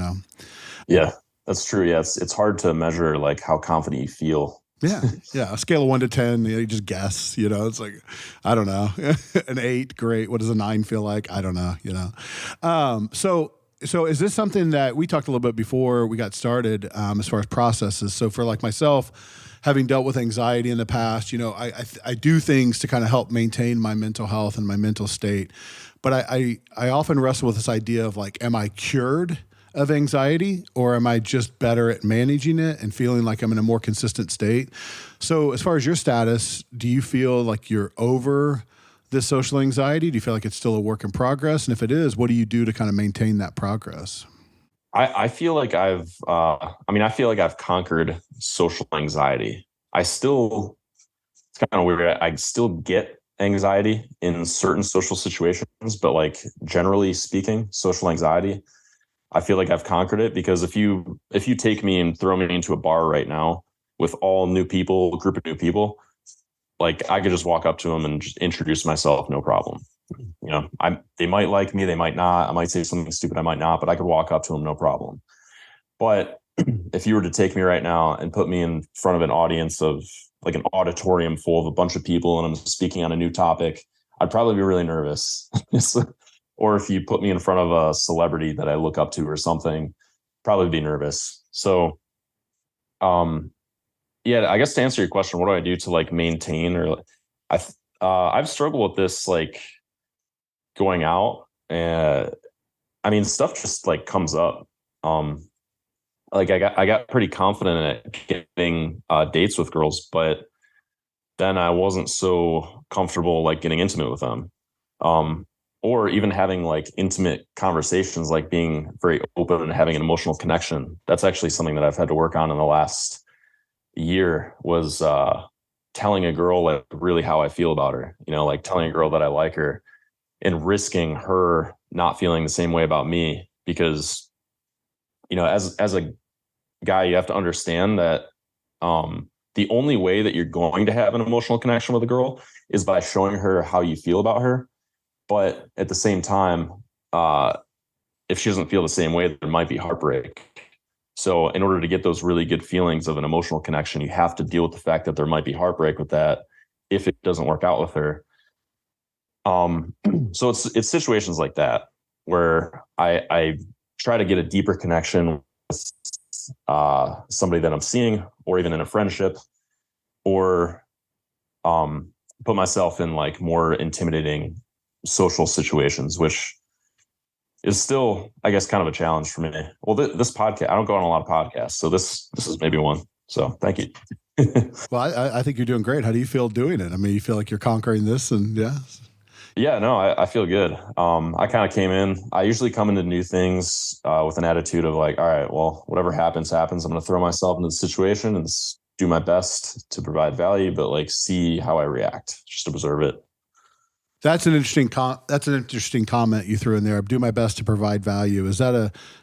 Yeah, that's true. Yeah, it's hard to measure like how confident you feel. Yeah. A scale of 1 to 10, you just guess, it's like, I don't know, an 8, great. What does a 9 feel like? I don't know, So is this something that we talked a little bit before we got started, as far as processes? So for like myself, having dealt with anxiety in the past, I do things to kind of help maintain my mental health and my mental state. But I often wrestle with this idea of like, am I cured of anxiety, or am I just better at managing it and feeling like I'm in a more consistent state? So as far as your status, do you feel like you're over this social anxiety? Do you feel like it's still a work in progress? And if it is, what do you do to kind of maintain that progress? I feel like I feel like I've conquered social anxiety. It's kind of weird. I still get anxiety in certain social situations, but like generally speaking, social anxiety, I feel like I've conquered it, because if you take me and throw me into a bar right now with all new people, a group of new people, like I could just walk up to them and just introduce myself, no problem. They might like me, they might not. I might say something stupid, I might not, but I could walk up to them, no problem. But if you were to take me right now and put me in front of an audience of like an auditorium full of a bunch of people, and I'm speaking on a new topic, I'd probably be really nervous. Or if you put me in front of a celebrity that I look up to or something, probably be nervous. So, yeah, I guess to answer your question, what do I do to like maintain, or I've struggled with this, like going out, and stuff just like comes up. Like I got pretty confident at getting dates with girls, but then I wasn't so comfortable like getting intimate with them. Or even having like intimate conversations, like being very open and having an emotional connection. That's actually something that I've had to work on in the last year, was telling a girl like really how I feel about her, like telling a girl that I like her, and risking her not feeling the same way about me. Because, as a guy, you have to understand that the only way that you're going to have an emotional connection with a girl is by showing her how you feel about her. But at the same time, if she doesn't feel the same way, there might be heartbreak. So in order to get those really good feelings of an emotional connection, you have to deal with the fact that there might be heartbreak with that if it doesn't work out with her. So it's situations like that where I try to get a deeper connection with somebody that I'm seeing, or even in a friendship, or put myself in like more intimidating social situations, which is still, I guess, kind of a challenge for me. Well, this podcast, I don't go on a lot of podcasts, so this is maybe one. So thank you. Well, I think you're doing great. How do you feel doing it? You feel like you're conquering this, and yeah. Yeah, no, I feel good. I kind of came in. I usually come into new things with an attitude of like, all right, well, whatever happens, happens. I'm going to throw myself into the situation and do my best to provide value, but like see how I react. Just observe it. That's an interesting comment you threw in there. Do my best to provide value. Is that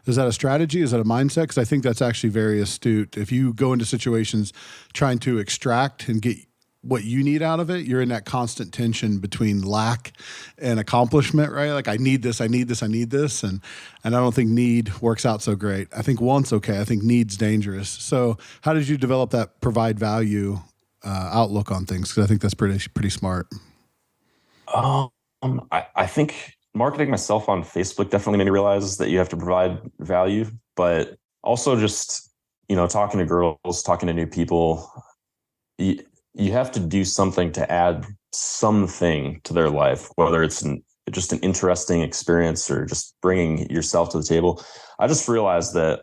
a strategy? Is that a mindset? Because I think that's actually very astute. If you go into situations trying to extract and get what you need out of it, you're in that constant tension between lack and accomplishment, right? Like I need this, I need this, I need this, and I don't think need works out so great. I think want's okay. I think need's dangerous. So how did you develop that provide value outlook on things? Because I think that's pretty smart. Um, I think marketing myself on Facebook definitely made me realize that you have to provide value, but also just, talking to girls, talking to new people, you, you have to do something to add something to their life, whether it's just an interesting experience or just bringing yourself to the table. I just realized that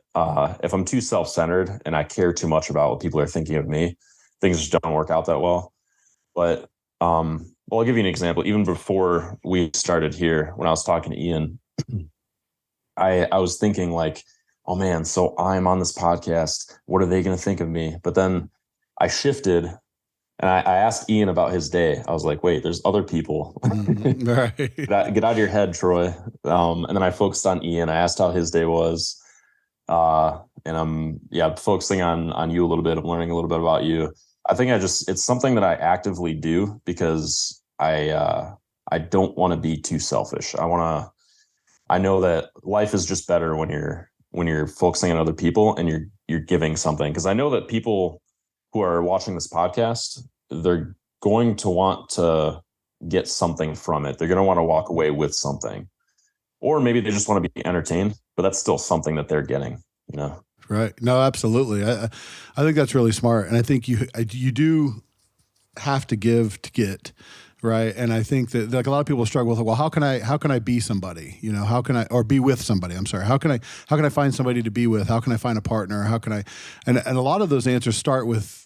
if I'm too self-centered and I care too much about what people are thinking of me, things just don't work out that well. But well, I'll give you an example. Even before we started here, when I was talking to Ian, I was thinking like, oh man, so I'm on this podcast. What are they going to think of me? But then I shifted and I asked Ian about his day. I was like, wait, there's other people. Right. Get out of your head, Troy. And then I focused on Ian. I asked how his day was. And I'm focusing on you a little bit. I'm learning a little bit about you. I think it's something that I actively do because I don't want to be too selfish. I know that life is just better when you're focusing on other people and you're giving something. Because I know that people who are watching this podcast, they're going to want to get something from it. They're going to want to walk away with something, or maybe they just want to be entertained. But that's still something that they're getting. Right. No, absolutely. I think that's really smart, and I think you do have to give to get. Right. And I think that like a lot of people struggle with, well, how can I be somebody, how can I, or be with somebody? I'm sorry. How can I find somebody to be with? How can I find a partner? How can I, and a lot of those answers start with,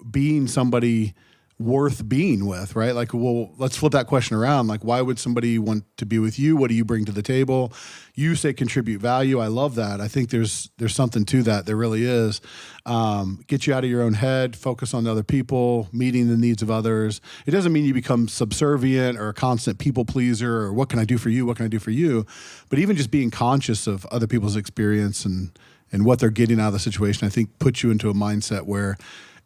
being somebody worth being with, right? Like, well, let's flip that question around. Like, why would somebody want to be with you? What do you bring to the table? You say contribute value. I love that. I think there's something to that. There really is. Get you out of your own head, focus on other people, meeting the needs of others. It doesn't mean you become subservient or a constant people pleaser or what can I do for you? What can I do for you? But even just being conscious of other people's experience and what they're getting out of the situation, I think puts you into a mindset where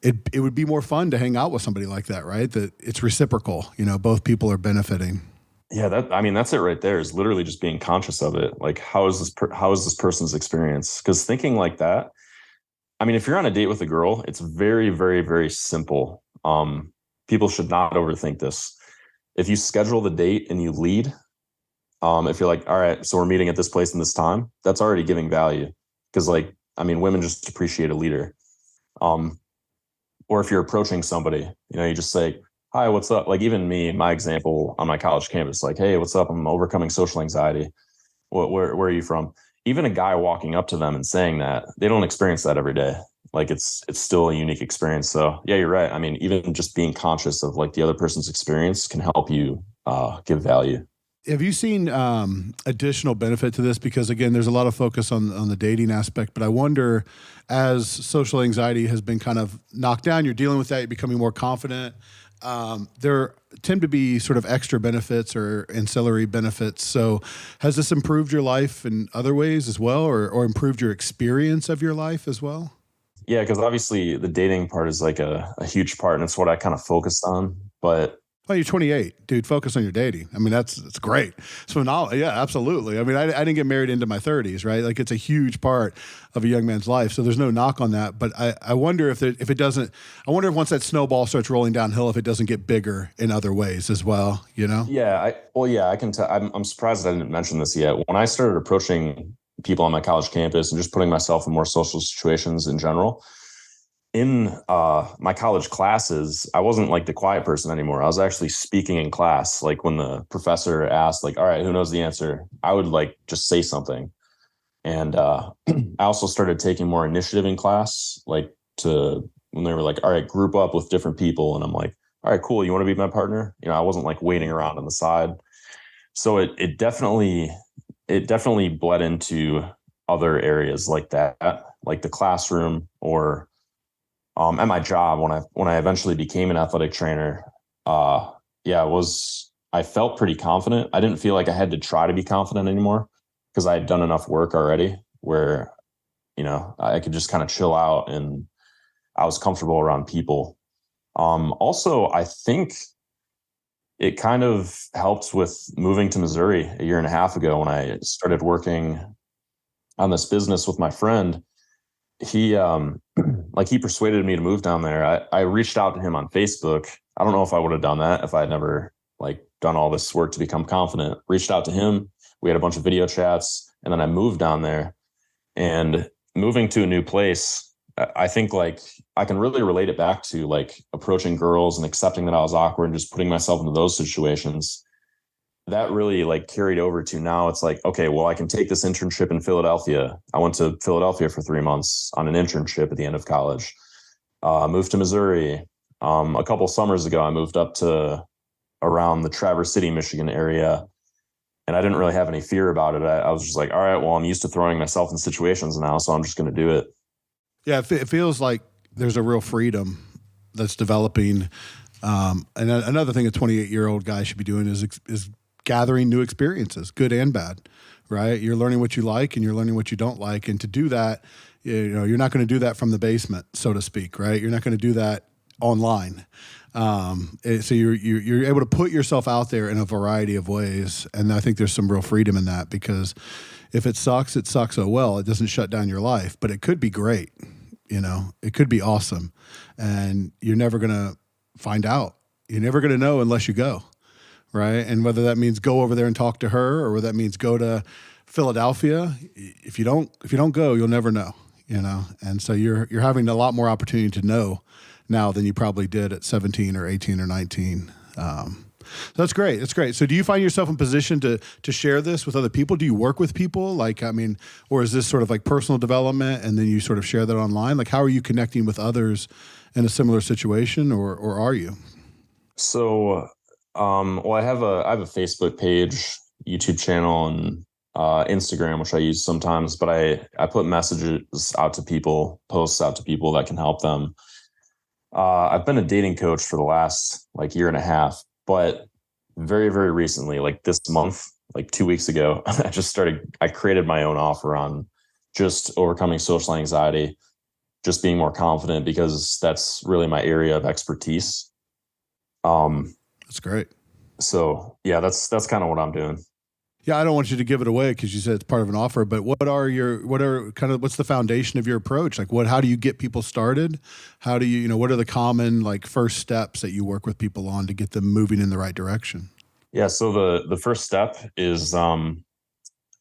it would be more fun to hang out with somebody like that, right? That it's reciprocal, both people are benefiting. Yeah, that's it right there, is literally just being conscious of it. Like, how is this person's experience? Because thinking like that, if you're on a date with a girl, it's very, very, very simple. People should not overthink this. If you schedule the date and you lead, if you're like, all right, so we're meeting at this place and this time, that's already giving value. Because women just appreciate a leader. Or if you're approaching somebody, you just say, hi, what's up? Like even me, my example on my college campus, like, hey, what's up? I'm overcoming social anxiety. Where are you from? Even a guy walking up to them and saying that, they don't experience that every day. Like it's still a unique experience. So yeah, you're right. Even just being conscious of like the other person's experience can help you give value. Have you seen additional benefit to this? Because again, there's a lot of focus on the dating aspect, but I wonder, as social anxiety has been kind of knocked down, you're dealing with that, you're becoming more confident. There tend to be sort of extra benefits or ancillary benefits. So has this improved your life in other ways as well, or improved your experience of your life as well? Yeah, because obviously the dating part is like a huge part, and it's what I kind of focused on. But well, you're 28, dude. Focus on your dating. That's great. So now, yeah, absolutely. I didn't get married into my 30s, right? Like it's a huge part of a young man's life. So there's no knock on that. But I wonder if it doesn't. I wonder if once that snowball starts rolling downhill, if it doesn't get bigger in other ways as well. Yeah, I can tell. I'm surprised I didn't mention this yet. When I started approaching people on my college campus and just putting myself in more social situations in general, in my college classes, I wasn't like the quiet person anymore. I was actually speaking in class. Like when the professor asked, like, all right, who knows the answer? I would like just say something. And I also started taking more initiative in class, like when they were like, all right, group up with different people. And I'm like, all right, cool. You want to be my partner? You know, I wasn't like waiting around on the side. So it definitely bled into other areas like that, like the classroom or at my job when I eventually became an athletic trainer. Yeah, I felt pretty confident. I didn't feel like I had to try to be confident anymore because I had done enough work already where, I could just kind of chill out and I was comfortable around people. Also, I think it kind of helped with moving to Missouri a year and a half ago when I started working on this business with my friend. He like he persuaded me to move down there. I reached out to him on Facebook. I don't know if I would have done that if I had never like done all this work to become confident. Reached out to him. We had a bunch of video chats, and then I moved down there. And moving to a new place, I think like I can really relate it back to like approaching girls and accepting that I was awkward and just putting myself into those situations. That really like carried over to now it's like, okay, well, I can take this internship in Philadelphia. I went to Philadelphia for 3 months on an internship at the end of college. Moved to Missouri. A couple summers ago, I moved up to around the Traverse City, Michigan area. And I didn't really have any fear about it. I was just like, all right, well, I'm used to throwing myself in situations now, so I'm just going to do it. Yeah, it feels like there's a real freedom that's developing. And another thing a 28-year-old guy should be doing is gathering new experiences, good and bad, right? You're learning what you like and you're learning what you don't like. And to do that, you're not going to do that from the basement, so to speak, right? You're not going to do that online. So you're able to put yourself out there in a variety of ways. And I think there's some real freedom in that because if it sucks, oh well, it doesn't shut down your life, but it could be great. It could be awesome. And you're never going to find out. You're never going to know unless you go. Right. And whether that means go over there and talk to her or whether that means go to Philadelphia, if you don't go, you'll never know, And so you're having a lot more opportunity to know now than you probably did at 17 or 18 or 19. So that's great. That's great. So do you find yourself in position to share this with other people? Do you work with people? Or is this sort of like personal development and then you sort of share that online? Like, how are you connecting with others in a similar situation or are you? So, well, I have a Facebook page, YouTube channel, and Instagram, which I use sometimes, but I put messages out to people, posts out to people that can help them. I've been a dating coach for the last like year and a half, but very, very recently, like this month, like 2 weeks ago, I created my own offer on just overcoming social anxiety, just being more confident because that's really my area of expertise. That's great. So yeah, that's kind of what I'm doing. Yeah, I don't want you to give it away because you said it's part of an offer, but what's the foundation of your approach? Like how do you get people started? How do you, what are the common like first steps that you work with people on to get them moving in the right direction? Yeah. So the first step is, well,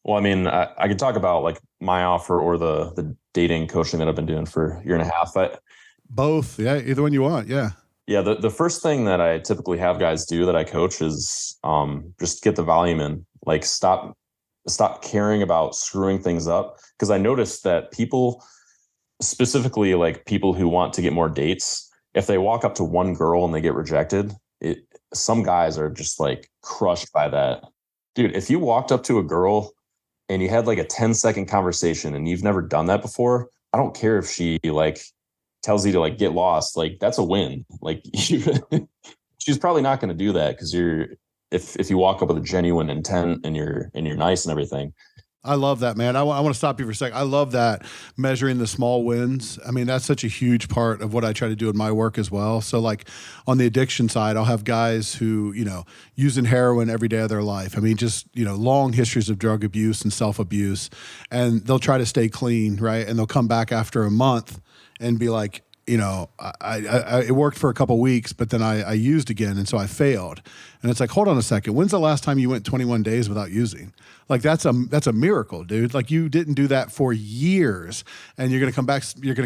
I mean, I could talk about like my offer or the dating coaching that I've been doing for a year and a half, but both. Yeah. Either one you want. Yeah. Yeah. The first thing that I typically have guys do that I coach is, just get the volume in, like stop caring about screwing things up. Cause I noticed that people, specifically like people who want to get more dates, if they walk up to one girl and they get rejected, some guys are just like crushed by that. Dude, if you walked up to a girl and you had like a 10-second conversation and you've never done that before, I don't care if she like tells you to like get lost, like that's a win. Like she's probably not going to do that because if you walk up with a genuine intent and you're nice and everything. I love that, man. I want to stop you for a second. I love that measuring the small wins. I mean, that's such a huge part of what I try to do in my work as well. So like on the addiction side, I'll have guys who, using heroin every day of their life. I mean, just, long histories of drug abuse and self-abuse, and they'll try to stay clean, right? And they'll come back after a month and be like, it worked for a couple of weeks, but then I used again. And so I failed. And it's like, hold on a second. When's the last time you went 21 days without using? Like that's a miracle, dude. Like you didn't do that for years and you're going to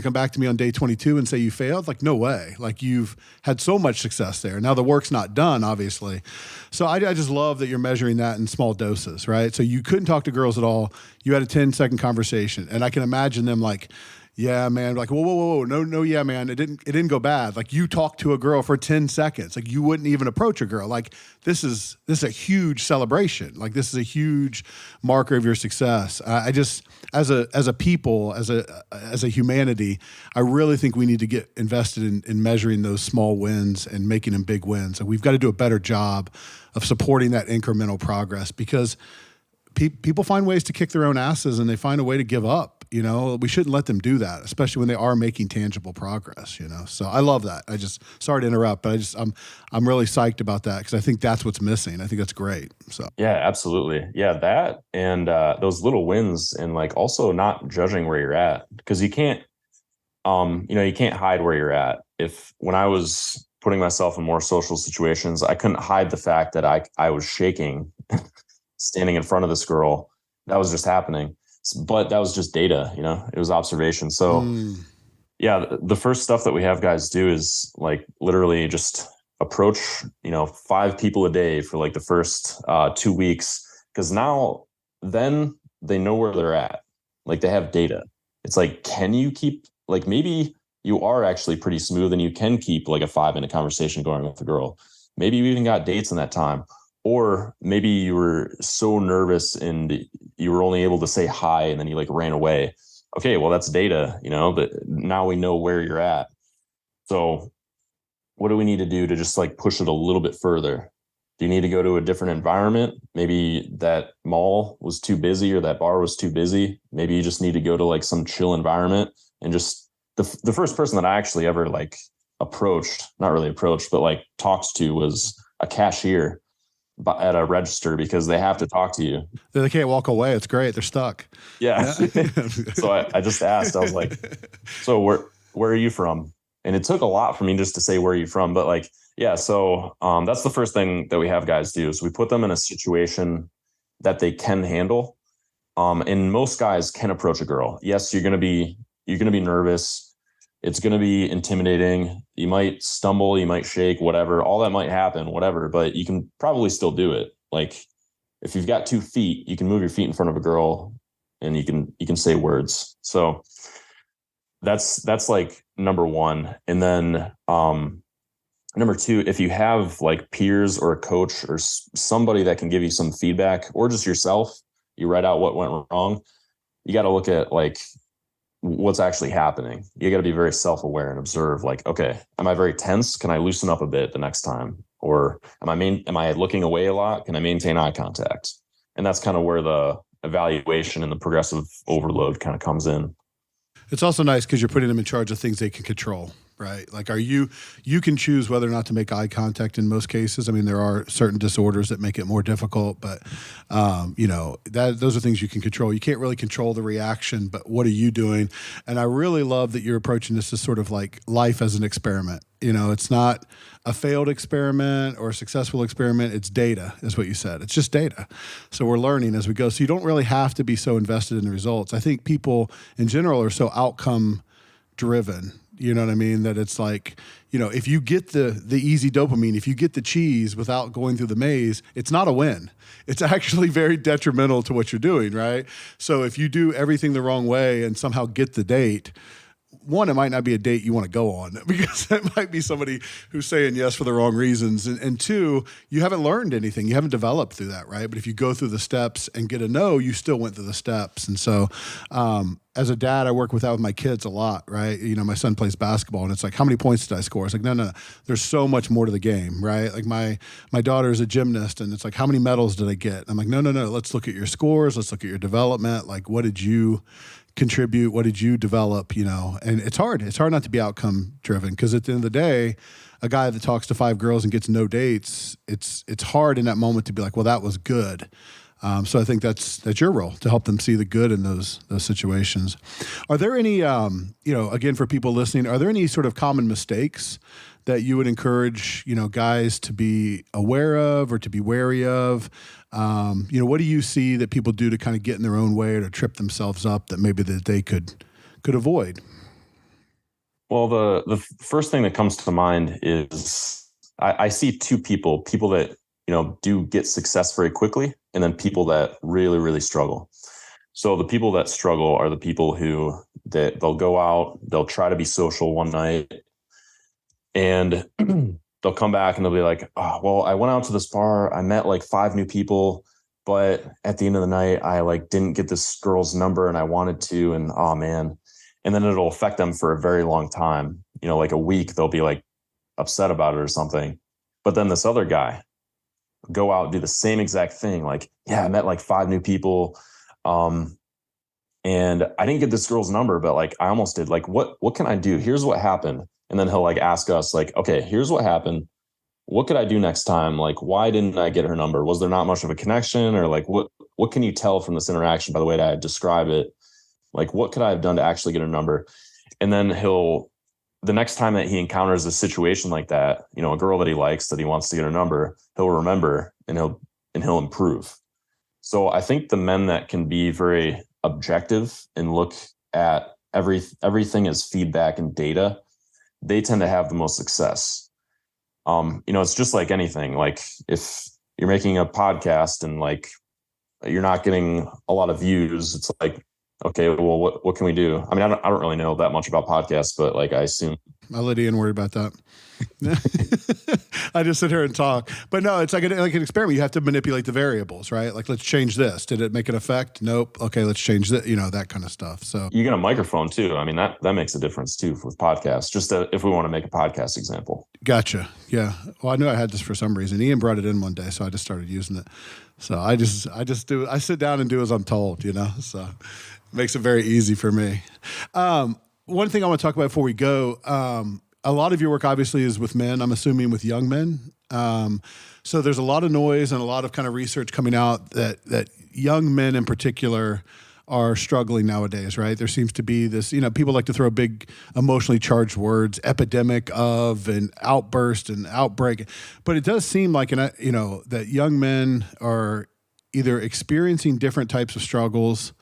come back to me on day 22 and say you failed. Like, no way. Like you've had so much success there. Now the work's not done, obviously. So I just love that you're measuring that in small doses, right? So you couldn't talk to girls at all. You had a 10-second conversation and I can imagine them like, Yeah, man. Like, whoa. No, yeah, man. It didn't go bad. Like you talked to a girl for 10 seconds. Like you wouldn't even approach a girl. Like this is a huge celebration. Like this is a huge marker of your success. I just as a people, as a humanity, I really think we need to get invested in measuring those small wins and making them big wins. And we've got to do a better job of supporting that incremental progress because people find ways to kick their own asses and they find a way to give up. We shouldn't let them do that, especially when they are making tangible progress. So I love that. Sorry to interrupt, but I'm really psyched about that because I think that's what's missing. I think that's great. So Yeah, absolutely. Yeah, that and those little wins, and like also not judging where you're at, because you can't, you can't hide where you're at. If when I was putting myself in more social situations, I couldn't hide the fact that I was shaking standing in front of this girl. That was just happening. But that was just data, it was observation. So yeah, the first stuff that we have guys do is like literally just approach, 5 people a day for like the first 2 weeks. Cause now then they know where they're at. Like they have data. It's like, can you keep like, maybe you are actually pretty smooth and you can keep like a 5-minute conversation going with the girl. Maybe you even got dates in that time. Or maybe you were so nervous and you were only able to say hi and then you like ran away. Okay, well, that's data, but now we know where you're at. So what do we need to do to just like push it a little bit further? Do you need to go to a different environment? Maybe that mall was too busy or that bar was too busy. Maybe you just need to go to like some chill environment and just the first person that I actually ever like approached, not really approached, but like talked to was a cashier at a register because they have to talk to you. they can't walk away. It's great. They're stuck. Yeah. So I just asked, I was like, so where are you from? And it took a lot for me just to say, where are you from? But like, yeah. So that's the first thing that we have guys do is we put them in a situation that they can handle. And most guys can approach a girl. Yes, you're going to be nervous. It's going to be intimidating. You might stumble, you might shake, whatever. All that might happen, whatever, but you can probably still do it. Like if you've got 2 feet, you can move your feet in front of a girl and you can say words. So that's like number one. And then number two, if you have like peers or a coach or somebody that can give you some feedback or just yourself, you write out what went wrong. You got to look at like what's actually happening. You got to be very self-aware and observe like, okay, am I very tense? Can I loosen up a bit the next time? Or am I looking away a lot? Can I maintain eye contact? And that's kind of where the evaluation and the progressive overload kind of comes in. It's also nice because you're putting them in charge of things they can control, right? Like, you can choose whether or not to make eye contact in most cases. I mean, there are certain disorders that make it more difficult, but those are things you can control. You can't really control the reaction, but what are you doing? And I really love that you're approaching this as sort of like life as an experiment. It's not a failed experiment or a successful experiment. It's data, is what you said. It's just data. So we're learning as we go. So you don't really have to be so invested in the results. I think people in general are so outcome driven. You know what I mean? That it's like, if you get the easy dopamine, if you get the cheese without going through the maze, it's not a win. It's actually very detrimental to what you're doing, right? So if you do everything the wrong way and somehow get the date, one, it might not be a date you want to go on because it might be somebody who's saying yes for the wrong reasons. And two, you haven't learned anything. You haven't developed through that, right? But if you go through the steps and get a no, you still went through the steps. And so as a dad, I work with that with my kids a lot, right? My son plays basketball and it's like, how many points did I score? It's like, no. There's so much more to the game, right? Like my daughter is a gymnast and it's like, how many medals did I get? I'm like, no. Let's look at your scores. Let's look at your development. Like, what did you contribute? What did you develop? And it's hard not to be outcome driven because at the end of the day, a guy that talks to 5 girls and gets no dates, it's hard in that moment to be like, well, that was good. So I think that's your role to help them see the good in those situations. Are there any, again, for people listening, are there any sort of common mistakes that you would encourage, guys to be aware of or to be wary of? What do you see that people do to kind of get in their own way or to trip themselves up that maybe that they could avoid? Well, the first thing that comes to mind is I see 2 people that, do get success very quickly, and then people that really, really struggle. So the people that struggle are the people who that they'll go out, they'll try to be social one night, and they'll come back and they'll be like, oh, well, I went out to this bar, I met like 5 new people, but at the end of the night, I like didn't get this girl's number and I wanted to, and oh man. And then it'll affect them for a very long time. Like a week, they'll be like upset about it or something. But then this other guy go out and do the same exact thing. Like, yeah, I met like 5 new people. And I didn't get this girl's number, but like I almost did. Like, what can I do? Here's what happened. And then he'll like ask us, like, okay, here's what happened. What could I do next time? Like, why didn't I get her number? Was there not much of a connection? Or like what can you tell from this interaction by the way that I describe it? Like, what could I have done to actually get her number? And then the next time that he encounters a situation like that, a girl that he likes, that he wants to get her number, he'll remember and he'll improve. So I think the men that can be very objective and look at everything as feedback and data, they tend to have the most success. It's just like anything. Like if you're making a podcast and like you're not getting a lot of views, it's like, okay, well, what can we do? I mean, I don't really know that much about podcasts, but like I assume. I'll let Ian worry about that. I just sit here and talk. But no, it's like an experiment. You have to manipulate the variables, right? Like, let's change this. Did it make an effect? Nope. Okay, let's change that, that kind of stuff. So you get a microphone too. I mean, that makes a difference too with podcasts, just if we want to make a podcast example. Gotcha. Yeah. Well, I knew I had this for some reason. Ian brought it in one day, so I just started using it. So I sit down and do as I'm told, so it makes it very easy for me. One thing I want to talk about before we go, a lot of your work obviously is with men, I'm assuming with young men. So there's a lot of noise and a lot of kind of research coming out that young men in particular are struggling nowadays, right? There seems to be this, people like to throw big emotionally charged words, epidemic of and outburst and outbreak. But it does seem like, that young men are either experiencing different types of struggles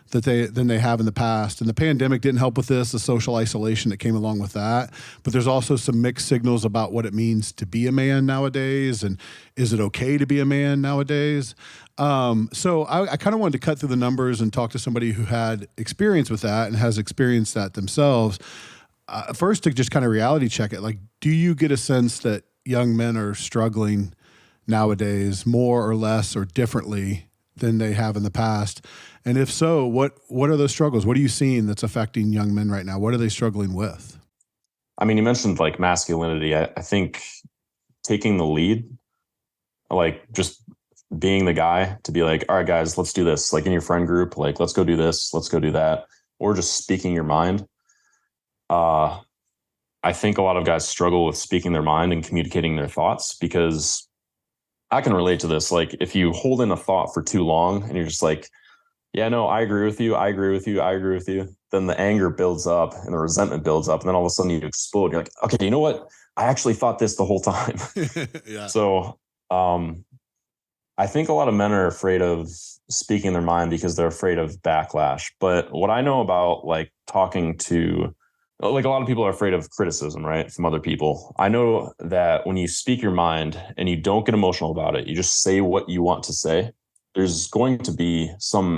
than they have in the past. And the pandemic didn't help with this, the social isolation that came along with that. But there's also some mixed signals about what it means to be a man nowadays, and is it okay to be a man nowadays? So I kind of wanted to cut through the numbers and talk to somebody who had experience with that and has experienced that themselves. First, to just kind of reality check it. Like, do you get a sense that young men are struggling nowadays more or less or differently than they have in the past? And if so, what are those struggles? What are you seeing that's affecting young men right now? What are they struggling with? I mean, you mentioned like masculinity. I think taking the lead, like just being the guy to be like, all right, guys, let's do this. Like in your friend group, like, let's go do this, let's go do that. Or just speaking your mind. I think a lot of guys struggle with speaking their mind and communicating their thoughts, because I can relate to this. Like if you hold in a thought for too long and you're just like, yeah, no, I agree with you. I agree with you. I agree with you. Then the anger builds up and the resentment builds up. And then all of a sudden you explode. You're like, okay, you know what? I actually thought this the whole time. Yeah. So I think a lot of men are afraid of speaking their mind because they're afraid of backlash. But what I know about like talking to, like a lot of people are afraid of criticism, right? From other people. I know that when you speak your mind and you don't get emotional about it, you just say what you want to say. There's going to be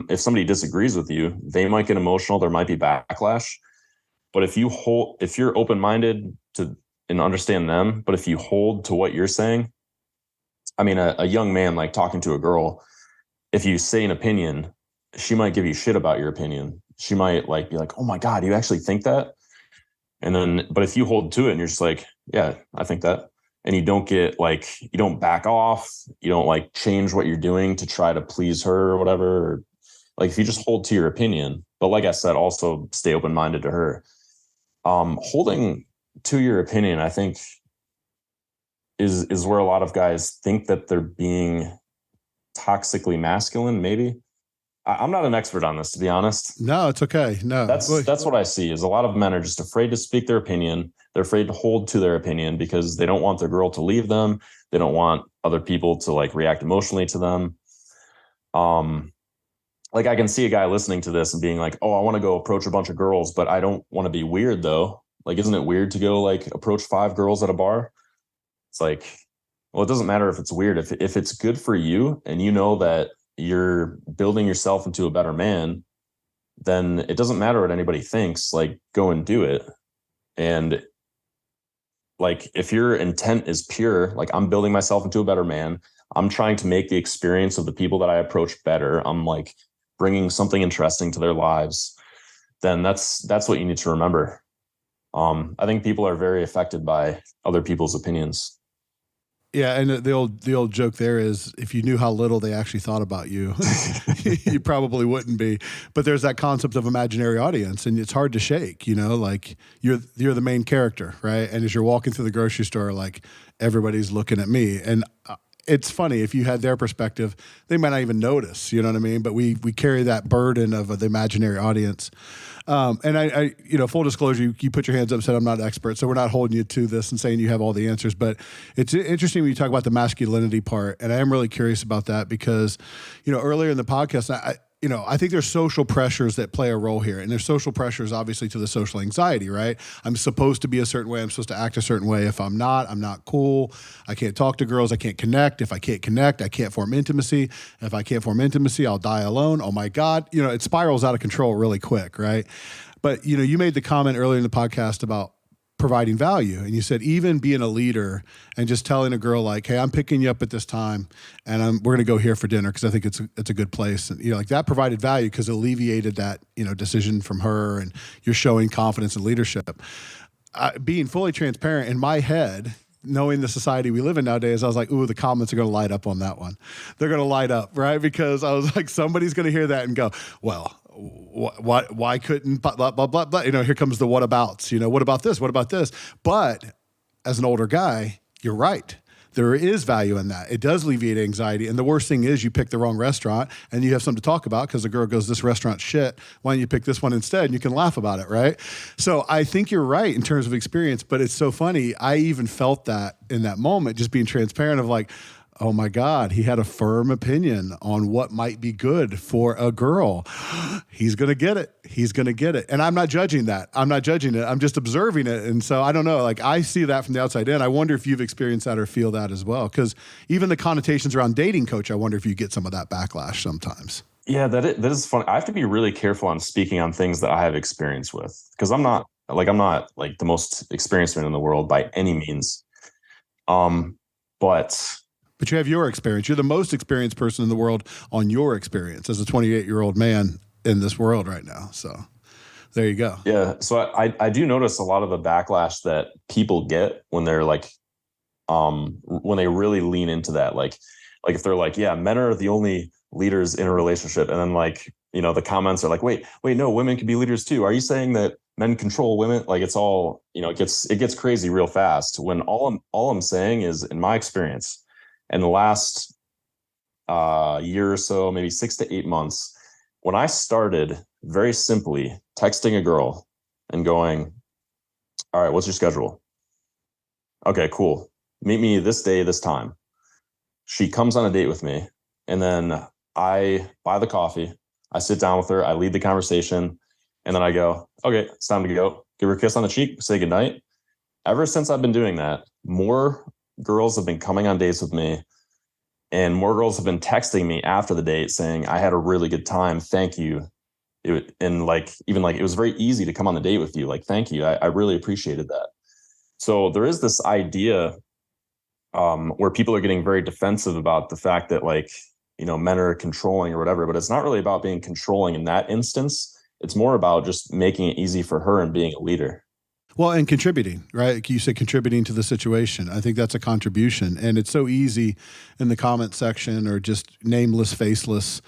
if somebody disagrees with you, they might get emotional. There might be backlash. But if you're open-minded to and understand them, but if you hold to what you're saying, I mean, a young man like talking to a girl, if you say an opinion, she might give you shit about your opinion. She might like be like, oh my God, you actually think that? And then, but if you hold to it and you're just like, yeah, I think that. And you don't back off. You don't like change what you're doing to try to please her or whatever. Or, like if you just hold to your opinion, but like I said, also stay open-minded to her. Holding to your opinion, I think is where a lot of guys think that they're being toxically masculine. Maybe I'm not an expert on this, to be honest. No, it's okay. No, that's what I see is a lot of men are just afraid to speak their opinion. They're afraid to hold to their opinion because they don't want their girl to leave them. They don't want other people to like react emotionally to them. Like I can see a guy listening to this and being like, oh, I want to go approach a bunch of girls, but I don't want to be weird though. Like, isn't it weird to go like approach 5 girls at a bar? It's like, well, it doesn't matter if it's weird. If it's good for you and you know that you're building yourself into a better man, then it doesn't matter what anybody thinks. Like, go and do it. And like, if your intent is pure, like, I'm building myself into a better man, I'm trying to make the experience of the people that I approach better, I'm like bringing something interesting to their lives, then that's what you need to remember. I think people are very affected by other people's opinions. Yeah, and the old joke there is, if you knew how little they actually thought about you, you probably wouldn't be. But there's that concept of imaginary audience, and it's hard to shake. Like you're the main character, right? And as you're walking through the grocery store, like everybody's looking at me, and it's funny, if you had their perspective, they might not even notice. You know what I mean? But we carry that burden of the imaginary audience. And I full disclosure, you put your hands up and said, I'm not an expert, so we're not holding you to this and saying you have all the answers, but it's interesting when you talk about the masculinity part. And I am really curious about that because, earlier in the podcast, I think there's social pressures that play a role here. And there's social pressures, obviously, to the social anxiety, right? I'm supposed to be a certain way. I'm supposed to act a certain way. If I'm not cool. I can't talk to girls. I can't connect. If I can't connect, I can't form intimacy. If I can't form intimacy, I'll die alone. Oh my God. It spirals out of control really quick, right? But, you made the comment earlier in the podcast about providing value. And you said, even being a leader and just telling a girl like, hey, I'm picking you up at this time and we're going to go here for dinner because I think it's a good place. And, like that provided value because it alleviated that, decision from her, and you're showing confidence and leadership. Being fully transparent in my head, knowing the society we live in nowadays, I was like, ooh, the comments are going to light up on that one. They're going to light up, right? Because I was like, somebody's going to hear that and go, well, why couldn't blah, blah, blah, blah, blah. Here comes the whatabouts. What about this? What about this? But as an older guy, you're right. There is value in that. It does alleviate anxiety. And the worst thing is you pick the wrong restaurant and you have something to talk about because the girl goes, this restaurant's shit. Why don't you pick this one instead? And you can laugh about it, right? So I think you're right in terms of experience, but it's so funny. I even felt that in that moment, just being transparent of like, oh my God, he had a firm opinion on what might be good for a girl. He's going to get it. He's going to get it. And I'm not judging that. I'm not judging it. I'm just observing it. And so I don't know, like I see that from the outside in. I wonder if you've experienced that or feel that as well. Because even the connotations around dating coach, I wonder if you get some of that backlash sometimes. Yeah, that is funny. I have to be really careful on speaking on things that I have experience with, because I'm not like the most experienced man in the world by any means. But you have your experience. You're the most experienced person in the world on your experience as a 28-year-old man in this world right now. So there you go. Yeah. So I do notice a lot of the backlash that people get when they're like, when they really lean into that, like if they're like, yeah, men are the only leaders in a relationship. And then like, the comments are like, wait, no, women can be leaders too. Are you saying that men control women? Like it's all, it gets crazy real fast when all I'm saying is, in my experience, in the last year or so, maybe 6 to 8 months, when I started very simply texting a girl and going, all right, what's your schedule? Okay, cool. Meet me this day, this time. She comes on a date with me, and then I buy the coffee. I sit down with her. I lead the conversation, and then I go, okay, it's time to go. Give her a kiss on the cheek, say goodnight. Ever since I've been doing that, more girls have been coming on dates with me, and more girls have been texting me after the date saying, I had a really good time. Thank you. It was very easy to come on the date with you. Like, thank you. I really appreciated that. So there is this idea where people are getting very defensive about the fact that men are controlling or whatever, but it's not really about being controlling in that instance. It's more about just making it easy for her and being a leader. Well, and contributing, right? You said contributing to the situation. I think that's a contribution. And it's so easy in the comment section or just nameless, faceless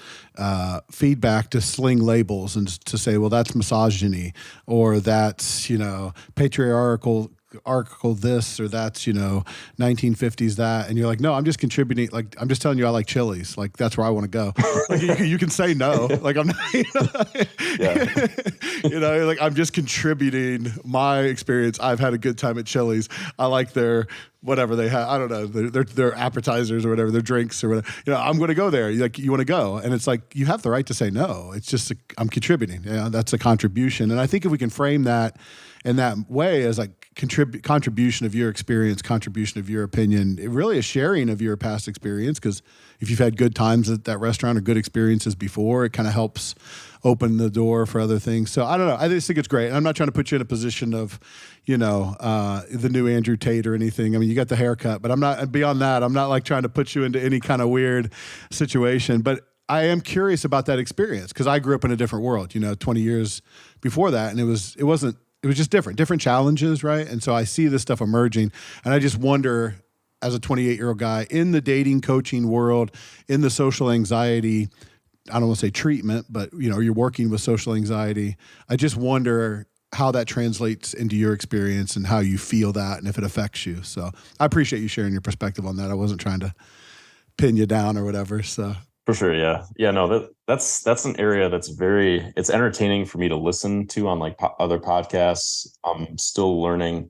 feedback to sling labels and to say, well, that's misogyny, or that's, patriarchal this, or that's 1950s that, and you're like, no, I'm just contributing. Like, I'm just telling you I like Chili's. Like, that's where I want to go. Like, you can say no. Like, I'm not, yeah. Like, I'm just contributing my experience. I've had a good time at Chili's. I like their whatever they have. I don't know, their appetizers or whatever, their drinks or whatever. I'm going to go there. Like, you want to go, and it's like you have the right to say no. It's just I'm contributing. Yeah, that's a contribution. And I think if we can frame that in that way as like contribution of your experience, contribution of your opinion, really a sharing of your past experience. Because if you've had good times at that restaurant or good experiences before, it kind of helps open the door for other things. So I don't know. I just think it's great. And I'm not trying to put you in a position of, the new Andrew Tate or anything. I mean, you got the haircut, but I'm not beyond that. I'm not like trying to put you into any kind of weird situation, but I am curious about that experience because I grew up in a different world, 20 years before that. And it was just different challenges. Right. And so I see this stuff emerging and I just wonder, as a 28-year-old guy in the dating coaching world, in the social anxiety, I don't want to say treatment, but you're working with social anxiety. I just wonder how that translates into your experience and how you feel that and if it affects you. So I appreciate you sharing your perspective on that. I wasn't trying to pin you down or whatever. So for sure. Yeah. Yeah. No, that's an area that's it's entertaining for me to listen to on like other podcasts. I'm still learning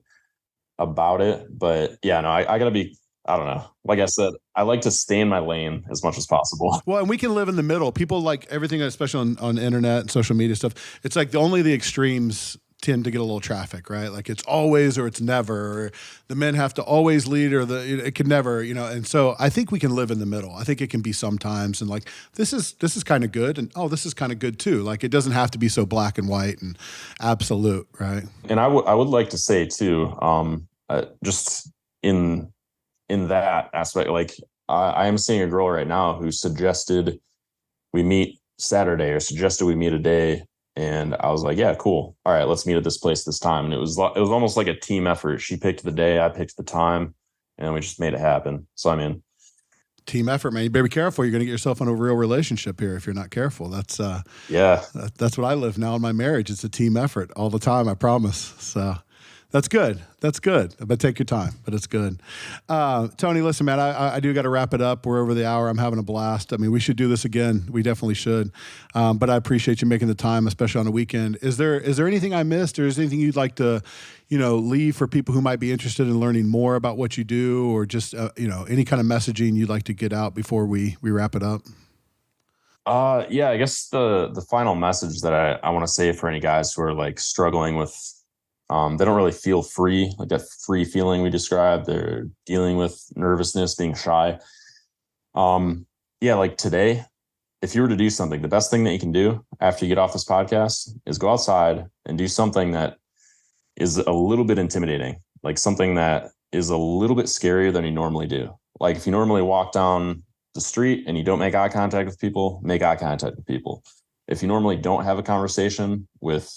about it, but yeah, no, I gotta be, I don't know. Like I said, I like to stay in my lane as much as possible. Well, and we can live in the middle. People like everything, especially on the internet and social media stuff. It's like only the extremes tend to get a little traffic, right? Like it's always or it's never. Or the men have to always lead, or it can never, And so I think we can live in the middle. I think it can be sometimes, and like this is kind of good, and this is kind of good too. Like it doesn't have to be so black and white and absolute, right? And I would like to say too, just in that aspect, like I am seeing a girl right now who suggested we meet Saturday or suggested we meet a day. And I was like, yeah, cool. All right, let's meet at this place this time. And it was almost like a team effort. She picked the day, I picked the time, and we just made it happen. So I mean, team effort, man. You better be careful. You're going to get yourself in a real relationship here if you're not careful. That's that's what I live now in my marriage. It's a team effort all the time. I promise. So that's good. That's good. But take your time. But it's good. Tony, listen, man, I do got to wrap it up. We're over the hour. I'm having a blast. I mean, we should do this again. We definitely should. But I appreciate you making the time, especially on the weekend. Is there anything I missed, or is there anything you'd like to, leave for people who might be interested in learning more about what you do, or just, any kind of messaging you'd like to get out before we wrap it up? Yeah, I guess the final message that I want to say for any guys who are like struggling with, they don't really feel free, like that free feeling we described. They're dealing with nervousness, being shy. Yeah, like today, if you were to do something, the best thing that you can do after you get off this podcast is go outside and do something that is a little bit intimidating, like something that is a little bit scarier than you normally do. Like if you normally walk down the street and you don't make eye contact with people, make eye contact with people. If you normally don't have a conversation with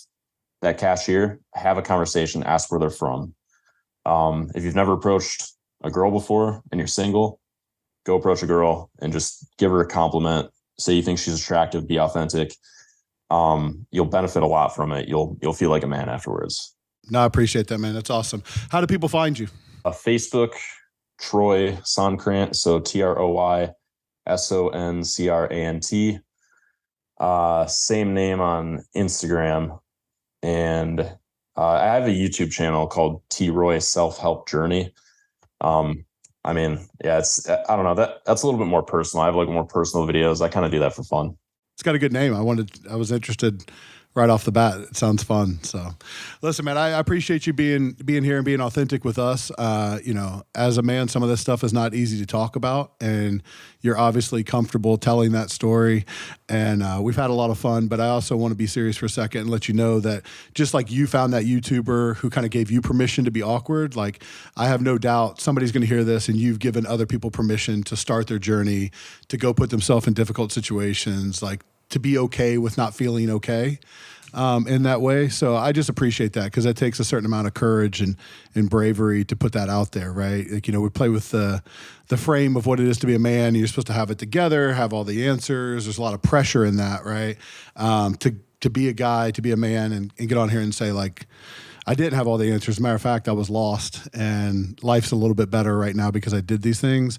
that cashier, have a conversation, ask where they're from. If you've never approached a girl before and you're single, go approach a girl and just give her a compliment. Say you think she's attractive, be authentic. You'll benefit a lot from it. You'll feel like a man afterwards. No, I appreciate that, man. That's awesome. How do people find you? Facebook, Troy Soncrant. So TroySoncrant. Same name on Instagram. And I have a YouTube channel called T-Roy Self-Help Journey. I mean, yeah, I don't know, that's a little bit more personal. I have like more personal videos. I kind of do that for fun. It's got a good name. I was interested right off the bat. It sounds fun. So listen, man, I appreciate you being here and being authentic with us. As a man, some of this stuff is not easy to talk about, and you're obviously comfortable telling that story. And we've had a lot of fun, but I also want to be serious for a second and let you know that just like you found that YouTuber who kind of gave you permission to be awkward, like I have no doubt somebody's going to hear this and you've given other people permission to start their journey, to go put themselves in difficult situations, like to be okay with not feeling okay in that way. So I just appreciate that, because that takes a certain amount of courage and bravery to put that out there, right? Like, we play with the frame of what it is to be a man. You're supposed to have it together, have all the answers. There's a lot of pressure in that, right? To be a guy, to be a man, and get on here and say, like, I didn't have all the answers. As a matter of fact, I was lost, and life's a little bit better right now because I did these things.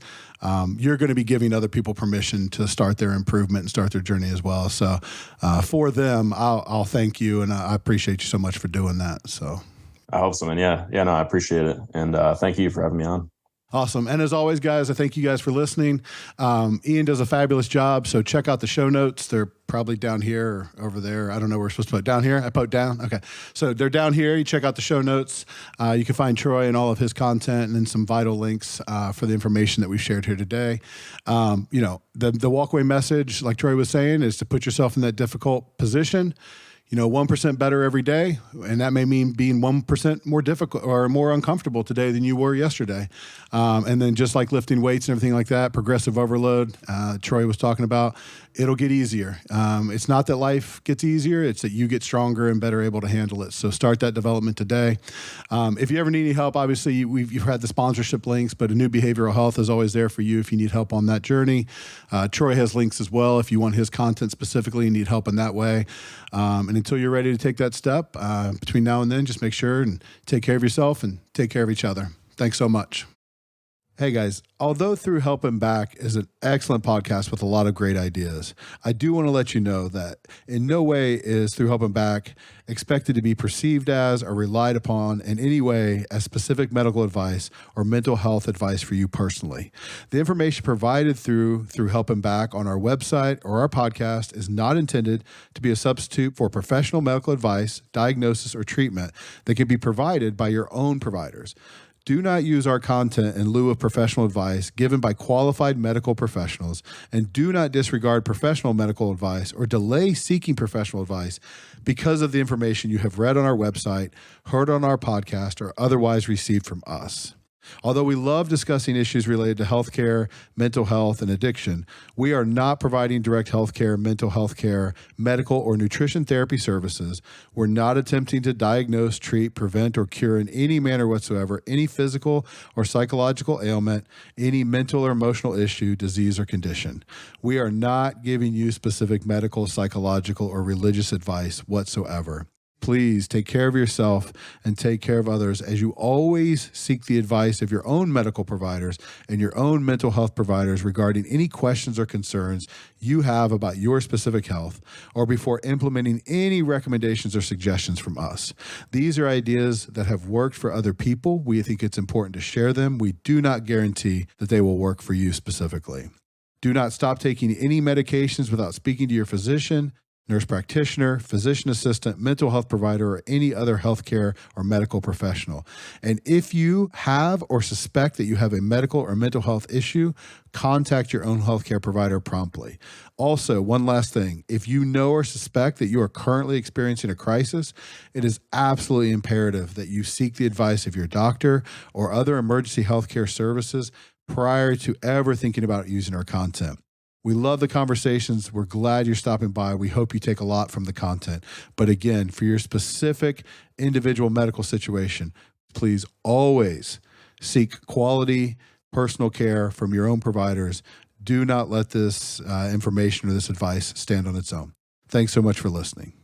You're going to be giving other people permission to start their improvement and start their journey as well. So for them, I'll thank you, and I appreciate you so much for doing that. So I hope so, man. Yeah, no, I appreciate it. And thank you for having me on. Awesome. And as always, guys, I thank you guys for listening. Ian does a fabulous job. So check out the show notes. They're probably down here or over there. I don't know where we're supposed to put down here. I put down. Okay. So they're down here. You check out the show notes. You can find Troy and all of his content and then some vital links for the information that we've shared here today. The walkaway message, like Troy was saying, is to put yourself in that difficult position. 1% better every day. And that may mean being 1% more difficult or more uncomfortable today than you were yesterday. And then just like lifting weights and everything like that, progressive overload, Troy was talking about, it'll get easier. It's not that life gets easier. It's that you get stronger and better able to handle it. So start that development today. If you ever need any help, obviously you've had the sponsorship links, but Anew Behavioral Health is always there for you if you need help on that journey. Troy has links as well if you want his content specifically and need help in that way. And until you're ready to take that step, between now and then, just make sure and take care of yourself and take care of each other. Thanks so much. Hey guys, although Through Help and Back is an excellent podcast with a lot of great ideas, I do want to let you know that in no way is Through Help and Back expected to be perceived as or relied upon in any way as specific medical advice or mental health advice for you personally. The information provided through Help and Back on our website or our podcast is not intended to be a substitute for professional medical advice, diagnosis, or treatment that can be provided by your own providers. Do not use our content in lieu of professional advice given by qualified medical professionals, and do not disregard professional medical advice or delay seeking professional advice because of the information you have read on our website, heard on our podcast, or otherwise received from us. Although we love discussing issues related to healthcare, mental health, and addiction, we are not providing direct healthcare, mental health care, medical, or nutrition therapy services. We're not attempting to diagnose, treat, prevent, or cure in any manner whatsoever any physical or psychological ailment, any mental or emotional issue, disease, or condition. We are not giving you specific medical, psychological, or religious advice whatsoever. Please take care of yourself and take care of others as you always seek the advice of your own medical providers and your own mental health providers regarding any questions or concerns you have about your specific health or before implementing any recommendations or suggestions from us. These are ideas that have worked for other people. We think it's important to share them. We do not guarantee that they will work for you specifically. Do not stop taking any medications without speaking to your physician, nurse practitioner, physician assistant, mental health provider, or any other healthcare or medical professional. And if you have or suspect that you have a medical or mental health issue, contact your own healthcare provider promptly. Also, one last thing, if you know or suspect that you are currently experiencing a crisis, it is absolutely imperative that you seek the advice of your doctor or other emergency healthcare services prior to ever thinking about using our content. We love the conversations. We're glad you're stopping by. We hope you take a lot from the content. But again, for your specific individual medical situation, please always seek quality personal care from your own providers. Do not let this information or this advice stand on its own. Thanks so much for listening.